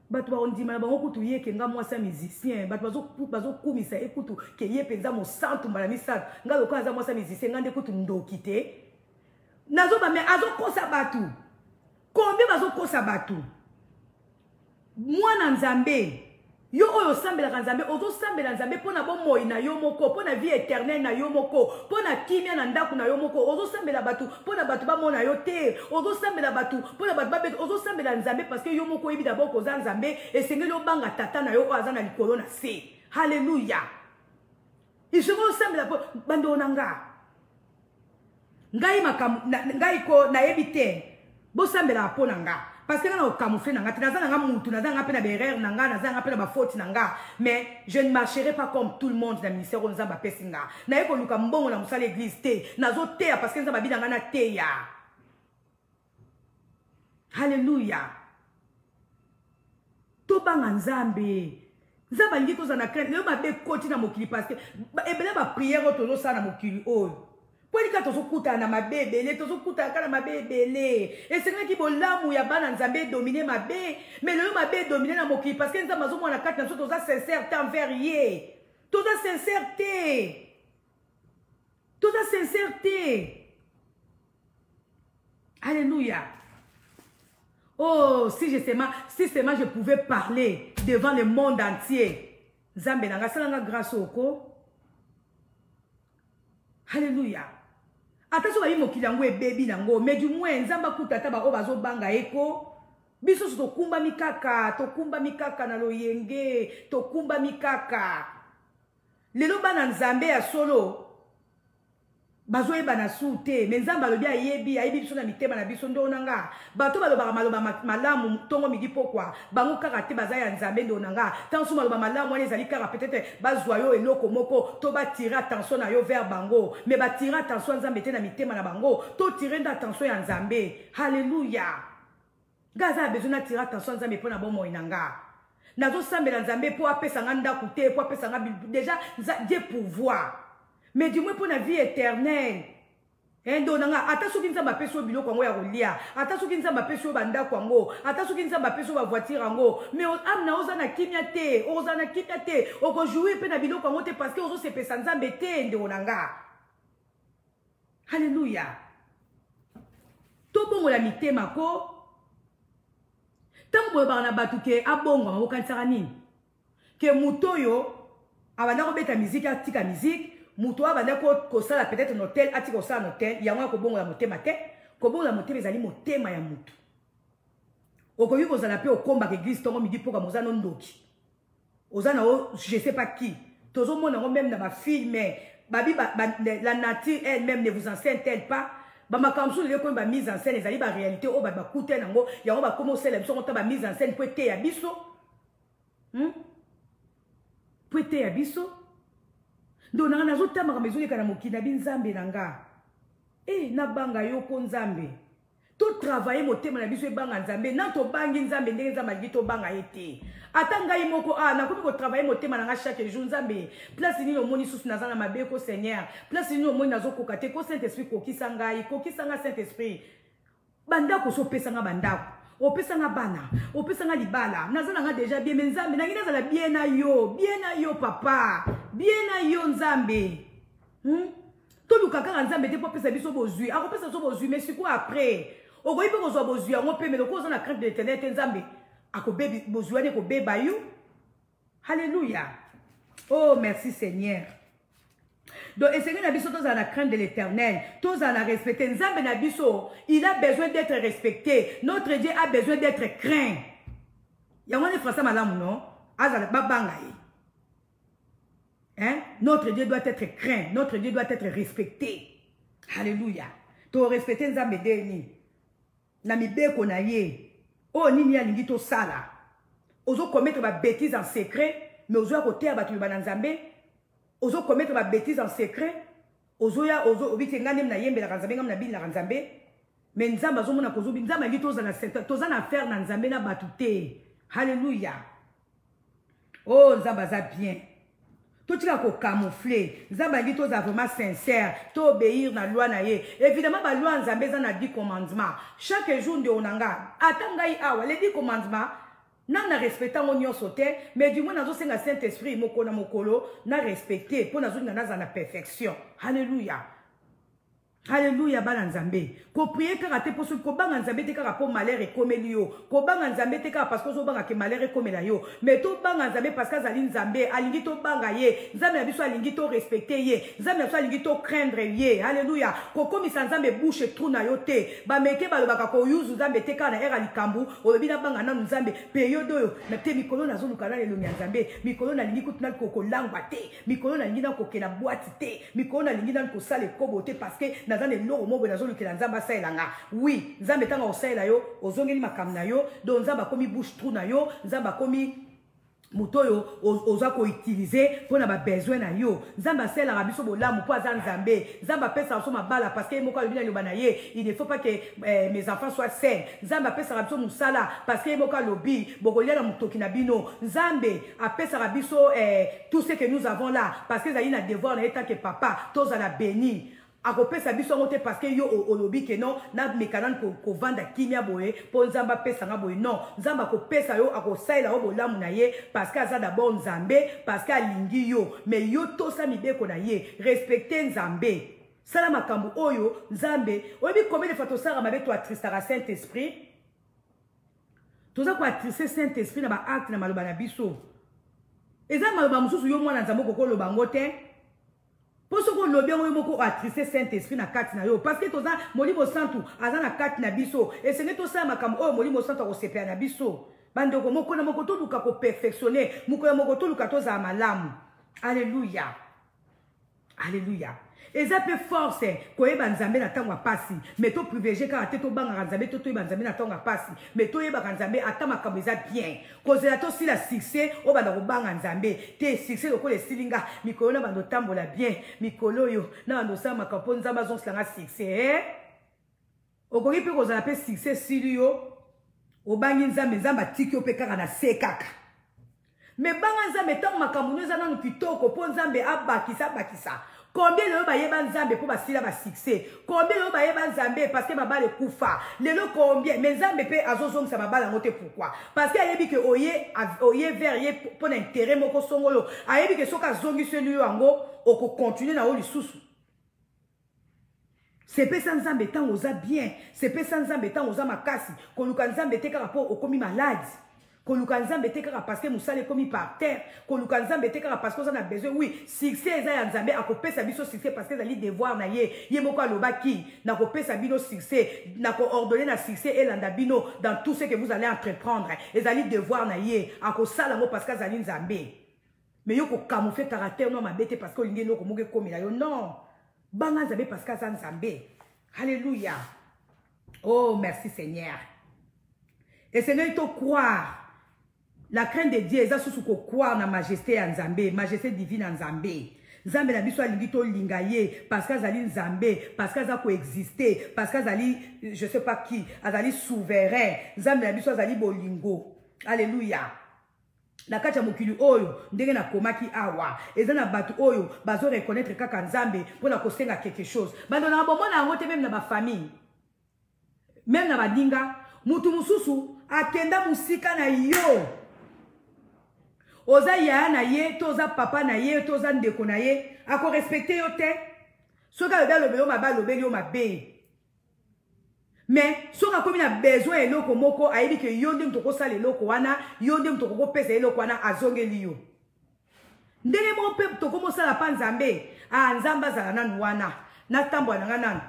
bato bakondima na bango kutu ye ke nga mwasi ya musicien bato bazokumisa ye kutu ke ye mpenza mosantu mbala misato nga lokola aza mwasi ya musicien nga nde kutu ndoki te nazoba me azokosa bato combien bazokosa bato mwana nzambe yo oyo osambelaka nzambe ozosambela nzambe mpona bomoi na yo moko mpona vie éternelle na yo moko mpona kimia na ndako na yo moko ozosambela bato mpona bato bamona yo te ozosambela bato mpona bato babeta ozosambela nzambe parce que yo moko oyebi dabord koza nzambe esengeli obanga tata na yo oyo aza na likolo na se halleluya isengeli osambela mpo bandoo na nga ngai ko nayebi te bosambela mpo na nga parce que nga na ocamoufle na nga te naza na nga mutu naza nga mpe na berere na nga naza nga mpe na bafaute na nga mais je ne marcherai pas comme tout le monde na ministère oyo nzambe apesi nga naye koluka mbongo na mosala église te nazoteya parce que nzambe abi na nga nateya halleluya tobanga nzambe nzambe alingi tozala na crainte lelo mabe ekoti na mokili parce que ebele bapriere oyo tozosala na mokili oyo Polika tozokutana na mabe ebele, tozokutana kala mabe ebele. Esengaki bolamu ya bana nzambe dominer mabe, mais le mabe dominer na mokili parce que nzambe azomona kati na so toza sincère envers ye. Toza sincérité. Toza sincérité. Alléluia. Oh, si seulement je pouvais parler devant le monde entier. Nzambe nanga salanga grâce oko. Alléluia. Attention ba mokili yango ebebi nango, mais du moins nzamba kutata ba obazo banga eko. Biso so tokumba mikaka na loyenge, tokumba mikaka. Lelo bana nzambe ya solo. Bazo eba na sute, mais nzamba lobi ayebi biso na mitema na biso ndo nanga. Bato baloba maloba malamu tongo midi pokwa. Bango kaka te baza ya nzambe ndo nanga. Tant sous maloba malamu wana ezali kaka peut-être bazwa yo eloko moko to ba tirer attention na yo vers bango, mais ba tirer attention nzambe te na mitema na bango, to tirer attention ya nzambe. Alléluia. Gaza a besoin na tirer attention nzambe pona bomo inanga. Nazo sambela nzambe po apesa nganda kute po apesa nga déjà Dieu pouvoir. Mais du moins pour la vie éternelle. Ndonanga ata soki nzamba peso biloko ngo ya kolia, ata soki nzamba peso banda kwango, ata soki nzamba peso ba voiture ngo, mais amna ozana kimia te, ozana kimia te, oko jouer pe na biloko ngo te parce que ozo se pesa nzambe te ndonanga. Alléluia. To bongo la mitema ko. Tango ba na batuke abongo ngo kansara nini? Ke mutoyo abanda ko beta musique atika musique. Mutoa banda ko sala peut-être un hôtel ati ko sala un hôtel yango ko bongo la motema te ko bongo la motema ezali motema ya mutu okoyi ko sala pe okomba ke église tongo midi poka mozano ndoki ozana o je sais pas qui tozo mona ngo même na ba film la nature elle-même ne vous enseigne-t-elle pas? Bamakamsu le ko ba mise en scène ezali ba réalité o ba kute nango yango ba commencer la biso on ba mise en scène pour te ya biso. Pour te ya biso. Donc na nazo tamaka mezuli kana mokina binzambe nanga. Na banga yo ko nzambe. Tout travailler motema na biso ebanga nzambe na to bangi nzambe ndenge nzambe gito banga ete. Atanga imoko na komi ko travailler motema na chaque jour nzambe. Place ni no moni susu nazana mabe ko Seigneur. Place ni no moni nazo kokate ko Saint-Esprit ko kisanga Saint-Esprit. Banda ko so pesa nga banda. O pesa nga bana, o pesa nga libala. Nazana nga déjà bien nzambe na ngina za bien na yo papa. Bien na yo nzambe. Tout le kaka nzambe te po pesa biso bozui. Ako pesa so bozui mais c'est quoi après? O goyi pe ko zo bozui ngo pe mais le cause na crainte de l'éternel nzambe. Ako bébé bozui ne ko beba yo. Alléluia. Oh merci Seigneur. Donc, et c'est que Nabiso, tous à la crainte de l'éternel, tous à la respecter. Nzambe Nabiso, il a besoin d'être respecté. Notre Dieu a besoin d'être craint. Il y a un français madame, non? Hein? Notre Dieu doit être craint. Notre Dieu doit être respecté. Alléluia. Tu respecter Nzambe Deni. Nami beko na ye. Oh, nini ya lingi to sala. Ozo commettre ma bêtise en secret, mais ozo à côté à battre Nzambe. Ozo commettre ma bêtise en secret. Ozo ya ozo obiti ngane na yembe la Nzambe ngam na bin la Nzambe. Mais Nzambe azo mona kozo bin Nzambe ngi toza na faire na Nzambe na batute. Alléluia. Oh Nzambe za bien. Tout tu as camoufler. Nzambe ngi toza vraiment sincère, to obéir na loi na ye. Évidemment ba loi Nzambe za na 10 commandements. Chaque jour de onanga atanga i awa les 10 commandements. Nan na respecter mon yon sauté, mais du moins nazo senga Saint-Esprit moko na mokolo na respecter pour nazo ngana na perfection. Alléluia. Alléluia bana Nzambe. Ko prier ka raté pour ce ko banga Nzambe te ka rapport malheur et comme liyo. Ko banga Nzambe te ka parce que zo banga ke malheur et comme la yo. Mais to banga Nzambe parce que zali Nzambe alingi to banga ye. Nzambe na biso alingi to respecter ye. Nzambe na biso alingi to craindre ye. Alléluia. Ko komi Nzambe bouche trou na yo te. Ba meke ba lobaka ko use Nzambe te ka na era likambu. Olobi na banga na Nzambe période oyo na te mikolo na zo lukana le lomi Nzambe. Mikolo na lingi kutuna ko langwa te. Mikolo na lingi na ko kena boîte te. Mikolo na lingi na ko sale kobo te parce que nazane loro mobo na zo lukela Nzambe sa elanga. Oui, Nzambe tanga osala yo, ozongeli makam na yo, donc Nzambe komi bouche trou na yo, Nzambe komi mutoyo oza ko utiliser pour na ba besoin na yo. Nzambe sela rabiso bolamu po aza Nzambe. Nzambe pesa so mabala parce que moko lobina lobana ye, il ne faut pas que mes enfants soient sains. Nzambe pesa rabiso musala parce que moko lobi bokolia na mutoki na bino. Nzambe apesa rabiso tout ce que nous avons là parce que zali na devoir na état que papa tous à la béni. Akopesa biso ngote parce que yo olobi ke non na mekanan ko vanda kimia boye po Nzamba pesa nga boye non Nzamba ko pesa yo akosaila o bolamu na ye parce que aza d'abord Nzambe parce que alingi yo mais yo to sa mibeko na ye respecter Nzambe sala makambu oyo Nzambe oyebi combien de fois to sara mabe to atristara Saint-Esprit toza ko attrister Saint-Esprit na ba acte na maloba na biso eza maloba mususu yo mwana Nzambe ko loba ngote. Pour ce qu'on lobby, on a attristé Saint-Esprit na kati na yo. Parce que toza molimo santu aza na kati na biso. Et ce n'est pas ça makam oh molimo santu ko sepia na biso. Bande ko moko na moko to luka ko perfectionner, moko na moko to luka to za malamu. Alléluia. Alléluia. Et ça peut forcer ko yeba Nzambe na tango pasi, mais to privilégier ka te to banga Nzambe to yeba Nzambe na tango pasi, mais to yeba Nzambe atama ka beza bien. Ko zela to si la succès o banda ko banga Nzambe, te succès ko le silinga mikolo na bando tambola bien, mikolo yo na bando sama ka po Nzamba zon slanga succès. O ko ripe ko zela pe succès silio o bangi Nzambe Nzamba tiki o pe kaka na sekaka. Mais banga Nzambe tango makambu nza na kitoko po Nzambe abakisa. Combien de ba Nzambe pour basila ba succès? Combien de ba Nzambe parce que baba le kufa? Lelo combien? Mais Nzambe pe azozom sa baba la ngote pourquoi? Parce que ayebi que oye verrier pour intérêt moko songolo. Ayebi que soka zongi celui ango oko continuer na o lisusu. C'est pas sans Nzambe tant oza bien, c'est pas sans Nzambe tant oza makasi. Koluka Nzambe te ka rapport okomi malade. Koluka Nzambe te kaka parce que musale komi par terre. Koluka Nzambe te kaka parce que on a besoin. Oui, succès eza ya Nzambe akopesa biso succès parce que zali devoir na ye. Ye moko alobaki na kopesa bino succès, na ko ordonner na succès et landa bino dans tout ce que vous allez entreprendre. Ezali devoir na ye akosala ngo parce que zali Nzambe. mais yo ko camoufler caractère no mabete parce que olingi eloko moko ekomela yo non banga nzambe parce que aza nzambe. Alléluia. Oh merci Seigneur. Et Seigneur, il faut croire. La crainte de Dieu, c'est sous croire na majesté en Nzambe, majesté divine en Nzambe. Nzambe na biso alingi to lingaye parce qu'azali Nzambe, parce qu'aza coexister, parce qu'azali je sais pas qui, azali souverain. Nzambe na biso azali bolingo. Alléluia. Na kati ya mokili oyo ndenge na komaki awa eza na bato oyo bazo reconnaître kaka Nzambe pona kosenga quelque chose. Bando na bomona yango te même na ba famille. Même na badinga, mutu mususu akenda musika na yo. Oza ya na ye, toza papa na ye, toza ndeko na ye, ako respecter yo te. Soka lobe yo maba lobe yo mabe. Mais soka komi na besoin eloko moko ayebi ke yo nde mtoko sala eloko wana, yo nde mtoko ko pesa eloko wana azongeli yo. Ndenge mo pe toko mo sala pa Nzambe, Nzamba zala nanu wana. Na tambo na ngana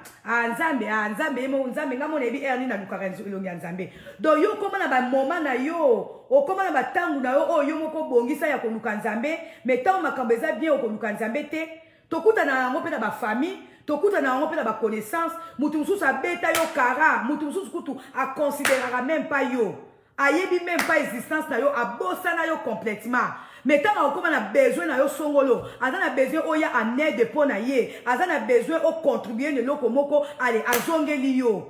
Nzambe mo Nzambe ngamo na ebi erni na lukaka elongi Nzambe. Donc yo koma na ba moment na yo, o koma na batangu na yo yo moko bongisa ya koluka Nzambe, mais tant makambo eza bien o koluka Nzambe te, tokuta na yango pe na ba famille, tokuta na yango pe na ba connaissance, mutu mususu abeta yo kara, mutu mususu kutu a considérera même pas yo. Ayebi même pas existence na yo, abosa na yo complètement. Mais tant qu'on a besoin na yo songolo, azan a besoin oya en aide pour na ye, azan a besoin o contribuer ne loko moko ale azongeli yo.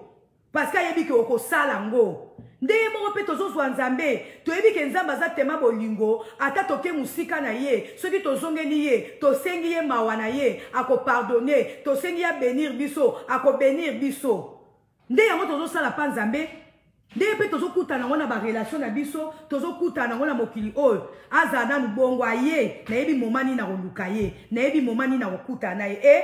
Parce que yebi ke oko salango. Ndeye moko pe tozo zwa Nzambe, to yebi ke Nzamba za tema bolingo, ata toke musika na ye, soki to zongeli ye, to sengi ye mawa na ye, ako pardonner, to sengi ya bénir biso, ako bénir biso. Ndeye yango tozo sala pa Nzambe. Ndenge pe tozo kuta na wana ba relation na biso, tozo kuta na wana mokili oyo, azana mbongo aye, na yebi momani na koluka ye, na yebi momani na kokuta na ye.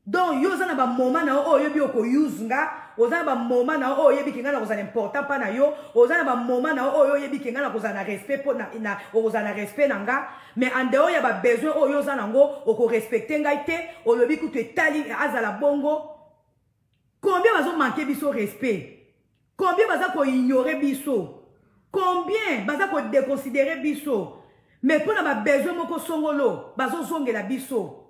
Donc yo zana ba moment na oyo yebi oko use nga, ozana ba moment na oyo yebi kinga na kozana important pa na yo, ozana ba moment na oyo yebi kinga na kozana respect po na ozana respect na nga, mais en dehors ya ba besoin oyo zana ngo oko respecter ngai te, olobi kutu etali azala bongo. Combien bazo manquer biso respect? Combien baza ko ignorer biso? Combien baza ko déconsidérer biso? Mais pour na besoin moko songolo, bazo zongela biso.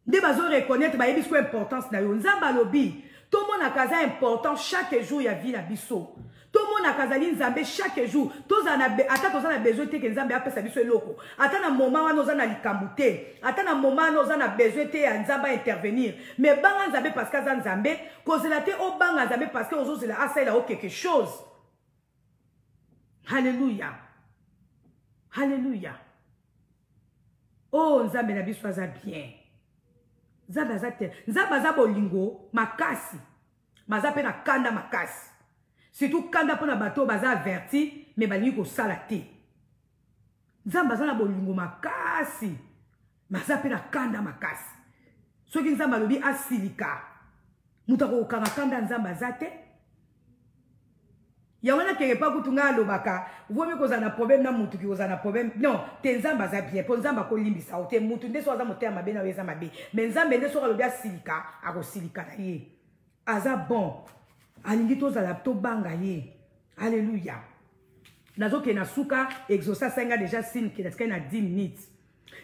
Nde bazo reconnaître ba yebisko importance na yo. Nzamba lobi, tout le monde a kaza important chaque jour ya vie na biso. Tout le monde a kazali Nzambe chaque jour. Ata tozana besoin te ke Nzambe apesa biso eloko. Ata na moment wana ozana likamute. Ata na moment wana ozana besoin te ya Nzamba intervenir. Mais banga Nzambe parce que za Nzambe, kozela te o banga Nzambe parce que ozozela asala o quelque chose. Alléluia. Alléluia. Oh Nzambe na biso aza bien. Nzambe aza te. Nzambe aza bolingo makasi. Maza pe na kanda makasi. Surtout kanda pona bato baza averti, mais balingi ko sala te. Nzamba za na bolingo makasi. Maza pe na kanda makasi. Soki Nzamba lobi asilika. Muta ko kanga kanda Nzamba za te. Ya wana kere pa kutunga lobaka, vomi ko za na problème na mutu ki ko za na problème. Non, te Nzamba za bien, po Nzamba ko limbisa o te mutu nde so za mote mabe na weza mabe. Mais Nzambe nde so ka lobi asilika, ako silika na ye. Aza bon. Alingi tozala to banga ye. Alléluia. Nazoke na suka exauça senga déjà signe qui est na 10 minutes.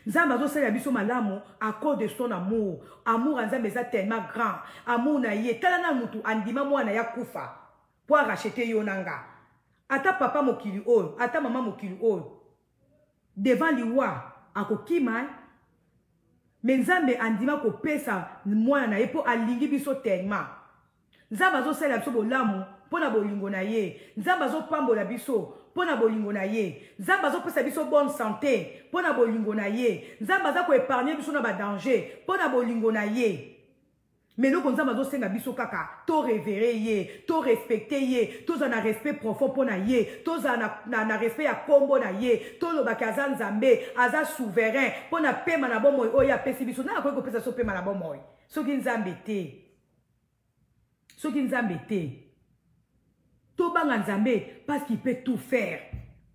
Nzamba zo sala biso malamu à cause de son amour. Amour Nzamba est tellement grand. Amour na ye tala na mutu andima mwana ya kufa pour racheter yo nanga. Ata papa mokili oyo, ata mama mokili oyo. Devant liwa akokima. Mais Nzambe andima ko pesa mwana na ye po alingi biso tellement. Nzamba zo sala biso bolamu pona bolingo na ye. Nzamba zo pambola biso pona bolingo na ye. Nzamba zo pesa biso bonne santé pona bolingo na ye. Nzamba za ko épargner biso na ba danger pona bolingo na ye. Mais loko Nzamba zo senga biso kaka to révérer ye, to respecter ye, to za na respect profond pona ye, to za na respect ya kombo na ye, to lobaki aza Nzambe, aza souverain pona pema na bomoy oya pesi biso na ko pesa so pema na bomoy. Soki Nzambe te. Soki Nzambe te. To banga Nzambe parce qu'il peut tout faire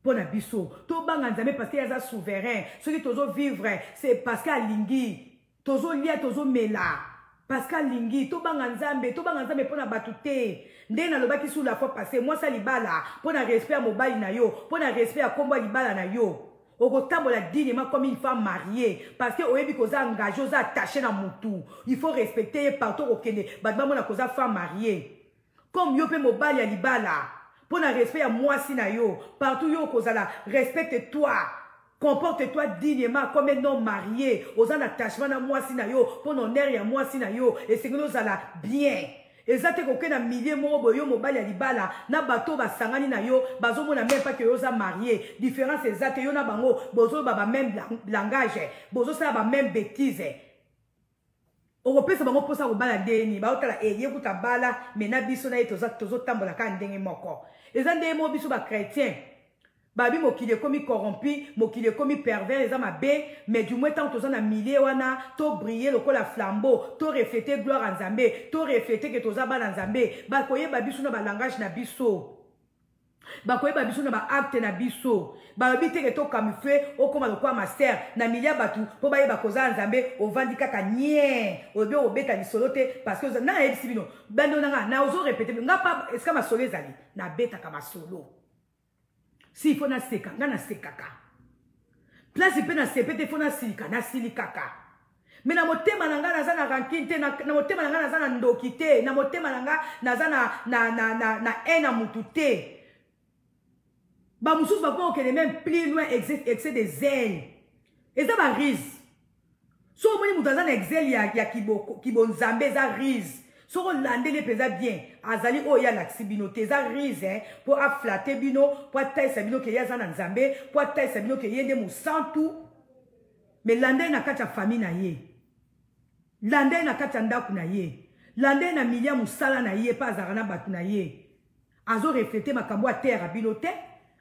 pour na biso. To banga Nzambe parce qu'il est souverain. Soki tozo vivre, c'est parce qu'alingi. Tozo lia, tozo mela. Parce qu'alingi. To banga Nzambe pour na batute. Nde na lobaki sous la fois passée. Moi ça libala. Pour na respect à mobali na yo. Pour na respect à kombo libala na yo. okotambola dignement comme une femme mariée parce que oyebi koza engagé oza attaché na mutu il faut respecter partout okende bato bamona koza femme mariée comme yo pe mobali ya libala pour na respect ya mwasi na yo partout yo kozala respecte-toi comporte-toi dignement comme un homme marié oza na attachement na mwasi na yo pour honneur ya mwasi na yo et c'est que ozala bien ezate koke na milieu moko boyo mobali ya libala na bato basangani na yo bazomona même pas que yo za marié différence ezate yo na bango bozo ba même langage bozo sala ba même bêtise okopesa bango posa kobala deni baotala yekuta bala mais na biso na ye tozotambola ka ndenge moko eza ndenge mo biso ba chrétien babi mokili ekomi corrompu mokili ekomi pervers eza mabe mais du moins tant toza na milieu wana to briller lokola flambeau to refléter gloire en Nzambe to refléter que toza bana Nzambe bakoyeba biso na ba langage na biso bakoyeba biso na ba acte na biso babi te que to camoufler okoma lokwa master na milieu batu po bayeba koza Nzambe ovandi kaka nie obe obeta lisolo te parce que na ebisi bino bando nanga na ozo répéter nga pa est-ce que ma solo ezali na beta kama solo si il faut na seka nga na sekaka place pe na sepe te faut na silika na silikaka mais na motema na nga naza na rancune te na motema na nga naza na ndoki te na motema na nga naza na haine na mutu te ba mususu bakoma okende même plus loin excès de zèle eza ba rise so omoni mutu aza na excès ya kibonzambe eza rise soko landeli peza bien azali oya laksi bino te eza rise pour aflatter bino pour ataisa bino ke yaza na Nzambe pour ataisa bino ke yende musantu mais landeli na kati ya famille na ye landeli na kati ya ndako na ye landeli na milia musala na ye pa azara na batu na ye azo refléter makambo ya terre bino te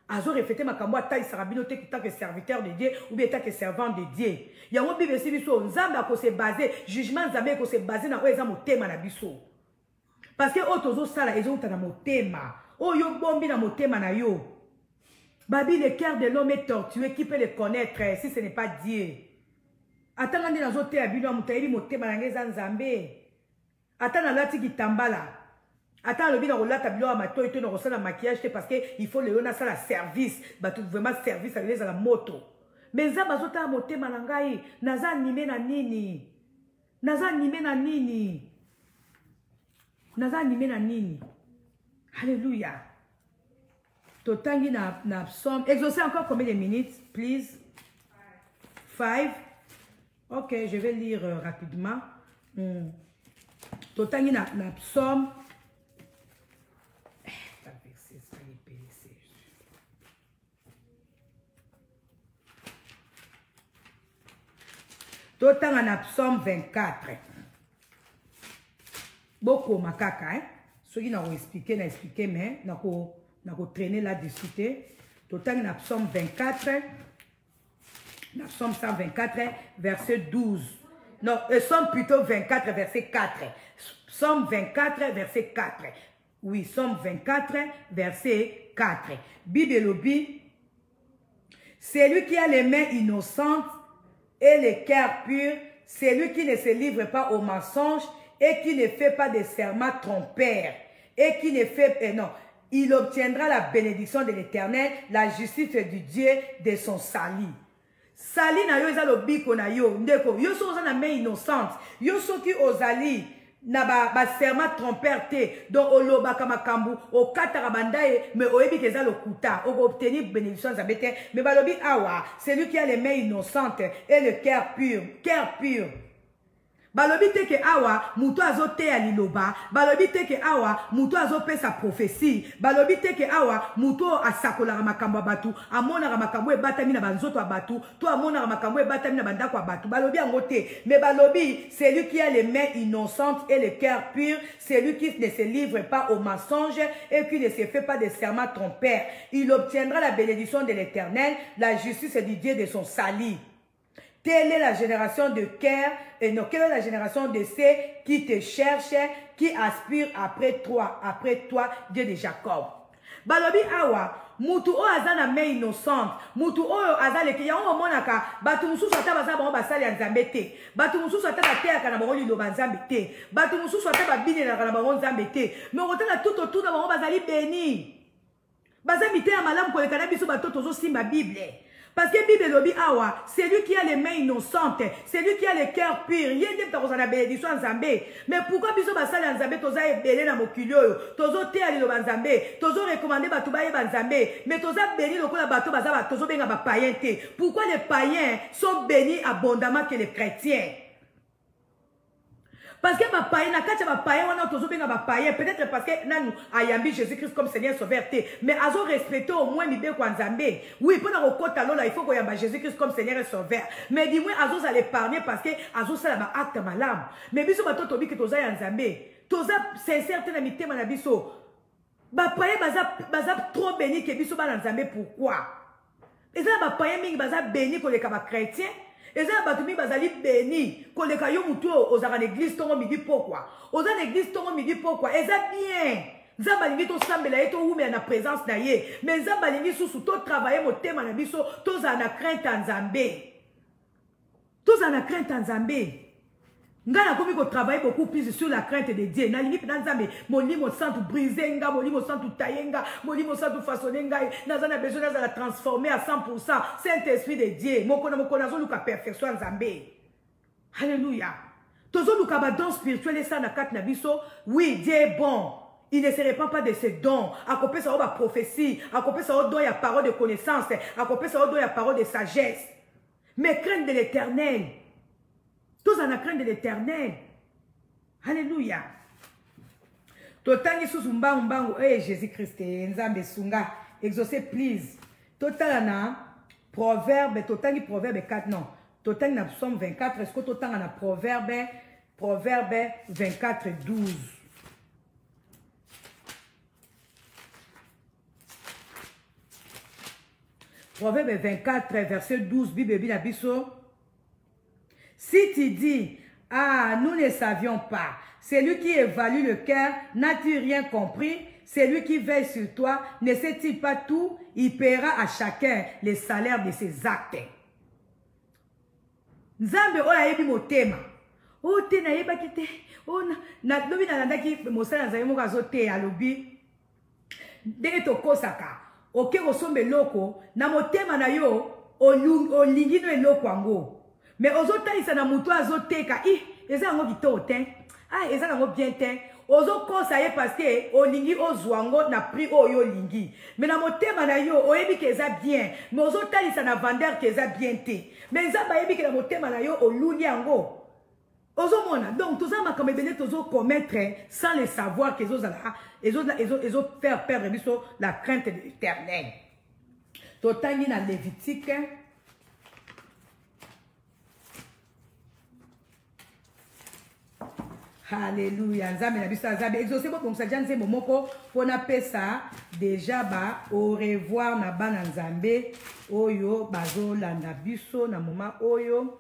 azo refléter makambo ya taisa bino te tant que serviteur de Dieu ou bien tant que servant de Dieu yango bible si biso Nzambe ako se baser jugement Nzambe ko se baser na oyo eza motema na biso parce que otozo sala ezouta na motema oyo bombi na motema na yo babi le cœur de l'homme est tortueux qui peut le connaître si ce n'est pas Dieu atanga ndi nazo te abino amutayebi motema na ngeza Nzambe atana lati kitambala attends le bien relata bilo à mato et on la maquillage parce que il faut le on ça la service bah tout vraiment service avec la moto mais ça bazota moté malangai naza animé na nini naza animé na nini naza animé na nini alléluia totangi na psaume exaucer encore combien de minutes please 5 ok je vais lire rapidement totangi na psaume Totanga na psaume 24. Beaucoup makaka, hein? Ceux qui n'ont expliqué, mais n'a pas traîné là-dessus. Totanga na psaume 24. Na psaume 124, verset 12. Non, psaume plutôt 24, verset 4. Psaume 24, verset 4. Oui, psaume 24, verset 4. Bible Lobby. C'est lui qui a les mains innocentes et le cœur pur, c'est lui qui ne se livre pas au mensonge et qui ne fait pas de serments trompeurs et qui ne fait non, il obtiendra la bénédiction de l'Éternel, la justice du Dieu de son salut. Sali na yo eza lobiko na yo ndeko yo so na main innocente yo so ki ozali na ba serment trompeur te donc oloba kama kambu o katara bandaye mais oyebi ke za lokuta o obtenir bénédiction za bete mais balobi awa c'est lui qui a les mains innocentes et le cœur pur balobi te ke awa muto azote ya liloba balobi te ke awa muto azope sa prophétie balobi te ke awa muto asakola makambo batu amona makambo ebatami na banzoto abatu to amona makambo ebatami na bandako abatu balobi angote mais balobi c'est lui qui a les mains innocentes et le cœur pur, c'est lui qui ne se livre pas au mensonge et qui ne se fait pas de serments trompeurs. Il obtiendra la bénédiction de l'Éternel, la justice du Dieu de son salut. Telle est la génération de cœur, et non, quelle est la génération de ceux qui te cherchent, qui aspirent après toi, Dieu de Jacob. Balobi awa, mutu o azana main innocente, mutu o azale ki yango monaka, batu mususu ata baza bango basali ya Nzambe te, batu mususu ata bateaka na bango liloba Nzambe te, batu mususu ata babinelaka na bango Nzambe te, mais okotala tout autour na bango bazali béni. Baza mite ya malamu koleka na biso bato tozo simba Bible. Parce que Bible lobi awa, c'est lui qui a les mains innocentes, c'est lui qui a le cœur pur. Il y a des gens qui ont bénédiction en Zambé. Mais pourquoi biso basali en Zambé, toza ebele na mokili oyo, tozo te ali lo banzambé, tozo recommander batu baye banzambé, mais toza béni lokola bato baza tozo benga ba païen te. Pourquoi les païens sont bénis abondamment que les chrétiens? Parce que ma païen, peut-être parce que nous ayambi Jésus-Christ comme Seigneur Sauveur, mais azo respecté au moins Mibé Kwanzambé. Oui, pour la recota là, il faut qu'on yamba Jésus-Christ comme Seigneur et Sauveur. Mais dis-moi, azo allait parler parce que azo ça va acte malade. Mais biso bato tobi que toza yanzambé, toza sincère te na mité manabiso. Ba païen baza trop béni que biso ba yanzambé. Pourquoi? Et ça ba païen mingi baza béni que les kaba chrétiens. Et ça, batumi bazali béni. Quand les cailloux moutou, aux à l'église, ton midi pourquoi? Aux à l'église, ton midi pourquoi? Et ça bien. Zambalingi to sambela eto ume na présence na ye. Mais zambalingi sous to travailler mo tema na biso, to za na crainte en Zambé. To za na crainte en Zambé. Ngana komi ko travailler beaucoup plus sur la crainte de Dieu. Na lingi pe nzambe, molimo santu briser nga, molimo santu tayenga, molimo santu façonner nga, nazana besoin de la transformer à 100%. Saint-Esprit de Dieu, mokona zo luka perfection nzambe. Alléluia. Tozo luka ba don spirituel et ça na kat na biso. Oui, Dieu est bon. Il ne se répand pas de ses dons. À côté ça va prophétie, à côté ça doit y a parole de connaissance, à côté ça doit y a parole de sagesse. Mais crainte de l'Éternel. Tous en a crainte de l'Éternel. Alléluia. Totangi sous mbangu. Eh, Jésus-Christ. Nzambe sunga. Exaucez, please. Totalana. Proverbe. Totangi proverbe 4. Non. Totangi na psaume 24. Est-ce que totangi na proverbe 24, 12. Proverbe 24, verset 12. Bible Binabiso. Si tu dis, ah, nous ne savions pas, celui qui évalue le cœur n'a-t-il rien compris? Celui qui veille sur toi, ne sait-il pas tout? Il paiera à chacun les salaires de ses actes. Nzambe oya yebi motema. O te na yeba kite. O na lobi na landaki mosala nzambe moko azote alobi. Ndenge tokosaka. Oke kosombe loko na motema na yo olingi no eloko yango. Mais aux autres, ils sont dans mon toit, ils ont été ils ont dit ils ont bien ten. Aux autres, ça y est parce que au lingi au zwango n'a pris au yo lingi. Mais dans mon thème na yo, au yebi qu'ils ont bien. Mais aux autres, ils sont dans vendeur qu'ils ont bien té. Mais ils ont yebi que dans mon thème na yo au luni ango. Aux autres, donc tout ça m'a comme béné tous autres commettre sans le savoir qu'ils ont faire perdre la crainte de l'Éternel. Totangi na Lévitique. Alléluia. Nzambe na biso nzambe exaucé bon ça janze momoko pona pesa déjà ba au revoir na bana nzambe oyo bazo landa biso na moment oyo.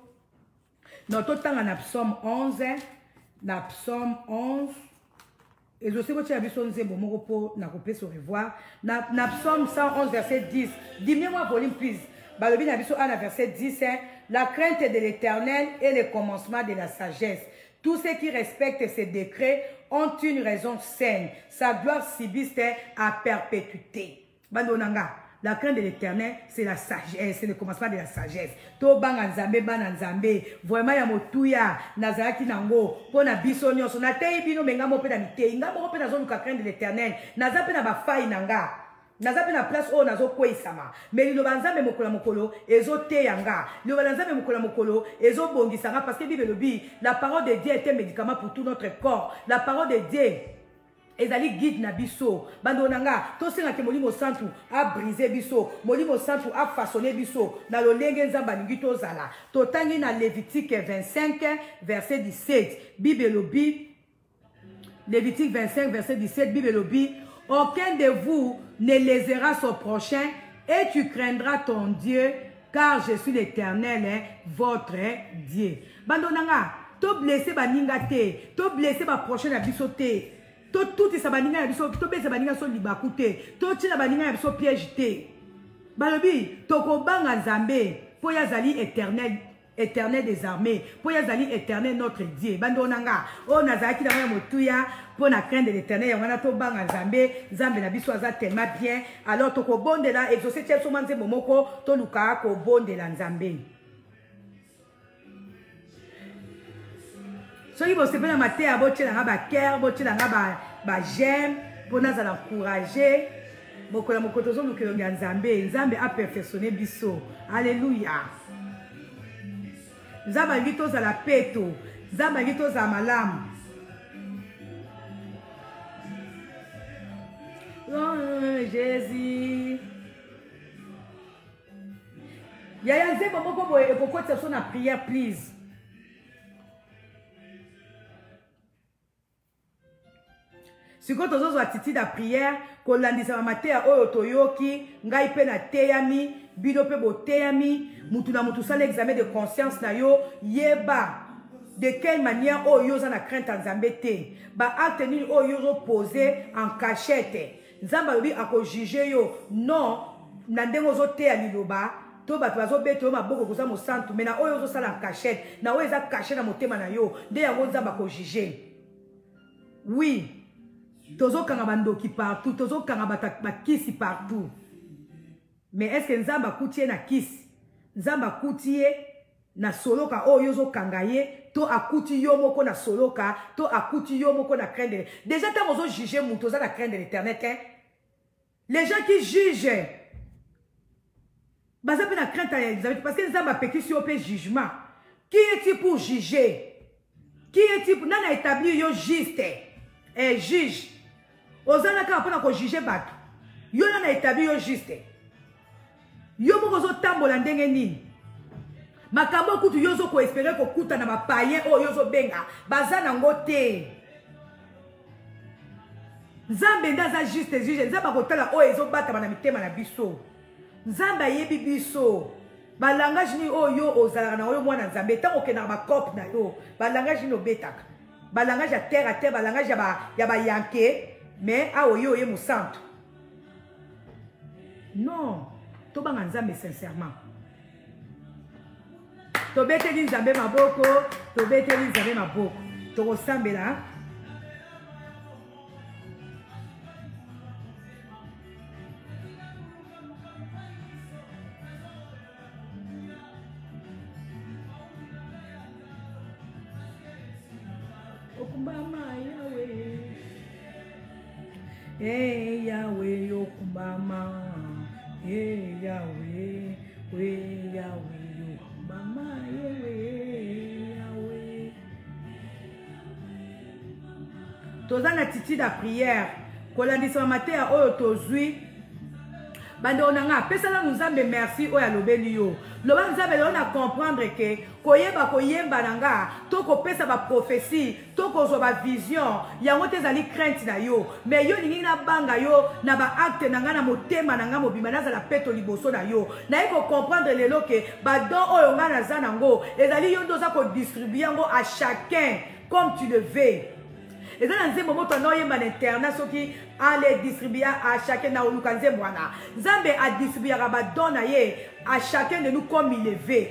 Notre temps na psaume 11 na psaume 11 exaucé bon biso nze momoko po na kopesa au revoir na psaume 111 verset 10. Dis-moi volume please. Balobi na biso na verset 10 la crainte de l'Éternel est le commencement de la sagesse. Tous ceux qui respectent ses décrets ont une raison saine. Sa gloire subsiste à perpétuité. Bandonanga, la crainte de l'Éternel, c'est la sagesse, c'est le commencement de la sagesse. To banga nzambe bana nzambe, vraiment ya motuya nazaraki nango, pona biso nyonso na tei bino menga mo pe na mitei, nga mo pe na zone ka crainte de l'Éternel, naza pe na ba fai nanga. Naza pe na place o nazo kwesama. Mais li lobanzambe mokolo mokolo ezo te yanga. Li lobanzambe mokolo mokolo ezo bongisanga parce que Bible lobi la parole de Dieu est un médicament pour tout notre corps. La parole de Dieu ezali guide na biso. Bando nanga to senga ke molimo santu a briser biso. Molimo santu a façonner biso na lolenge nzamba ningi to zala. To tangi na Lévitique 25 verset 17. Bible lobi Lévitique 25 verset 17 Bible lobi aucun de vous ne lésera son prochain et tu craindras ton Dieu car je suis l'Éternel, votre Dieu. Bandonanga, to blessé baninga te, to blessé ba prochain na biso te, to tout ça baninga na biso, to blessé baninga so libaku te, to tina baninga na biso piège te. Balobi, to ko banga nzambe, po ya zali éternel éternel des armées. Pour yazali éternel notre Dieu. Bando nanga. O nazaki na motuya. Pour na crainte de l'éternel. Yangana to banga nzambe. Nzambe na biso aza tellement bien. Alors to ko bonde la. Exaucé tia somanze momoko. To luka ko bonde la nzambe. Soki bo sepena maté a boche na ba cœur. Boche na ba j'aime. Pour nous encourager. Mokola mokotozo lukelo nga nzambe. Nzambe a perfectionné biso. Alléluia. Nzambe ngito za la peto. Nzambe ngito za malamu. Oh Jésus. Yaya nzembo moko boye ekokotisa so na prière please. Siko tozozo attitude à prière kolandisa matea oyo toyoki ngai pe na teyami bino pe boteyami mutu na mutu sala examen de conscience na yo yeba de quelle manière oyo za na crainte nzambe te ba acte nini oyo zo poser en cachette nzamba lobi ako juger yo non na ndengo zo te ya liloba to bato bazobeta yo maboko koza mosantu mais na oyo zo sala en cachette na oyo eza caché na motema na yo nde yango nzamba ko juger. Oui. Tozo kanga bandoki partout, tozo kanga bakisi partout. Mais est-ce que nzamba kutie na kisi? Nzamba kutie na soloka o yozo kangaye, to akuti yo moko na soloka, to akuti yo moko na crainte. Déjà tant ozo juger muto za na crainte de l'éternel, hein? Les gens qui jugent baza pe na crainte parce que nzamba peki si opé jugement. Qui est-il pour juger? Qui est-il pour nana établir yo juste? Et juge. Ozana ka pona ko juger bato. Yo na établi yo juste. Yo moko zo tambola ndenge nini. Makambo kutu yo zo ko espérer ko kuta na ba païen o yo zo benga. Bazana ngote. Nzambe ndaza juste juge. Nzamba ko tala o ezo bata na mitema na biso. Nzamba yebi biso. Ba langage ni o yo ozala na oyo mwana nzambe tango ke na ba cop na yo. Ba langage ni obetaka. Ba langage à terre, ba langage ya ba yanke. Mais ah oui, oui, mon centre. Non, to banga nzambe sincèrement. To beteli nzambe maboko, to beteli nzambe maboko. To resembla. Okumbama Yahweh. Hey Yahweh yokumbama, hey Yahweh, hey Yahweh yokumbama, hey Yahweh. Toza na titi da prière, kolandisa matin oyo tozui. Bande onanga pesa la nzambe merci oya lobeli yo. Loba nzambe lo na comprendre que koyeba koyemba nanga to ko pesa ba prophétie to ko zo ba vision yango te zali crainte na yo mais yo ningi na banga yo na ba acte nanga na motema nanga mobima na za la peto liboso na yo na ko comprendre lelo que ba don oyo nga na za nango ezali yo ndoza ko distribuer yango à chacun comme tu le veux. Et dans un moment où on a un internat, qui allait distribuer à chacun dans le canze moana. Zambé a distribué à chacun de nous comme il le veut.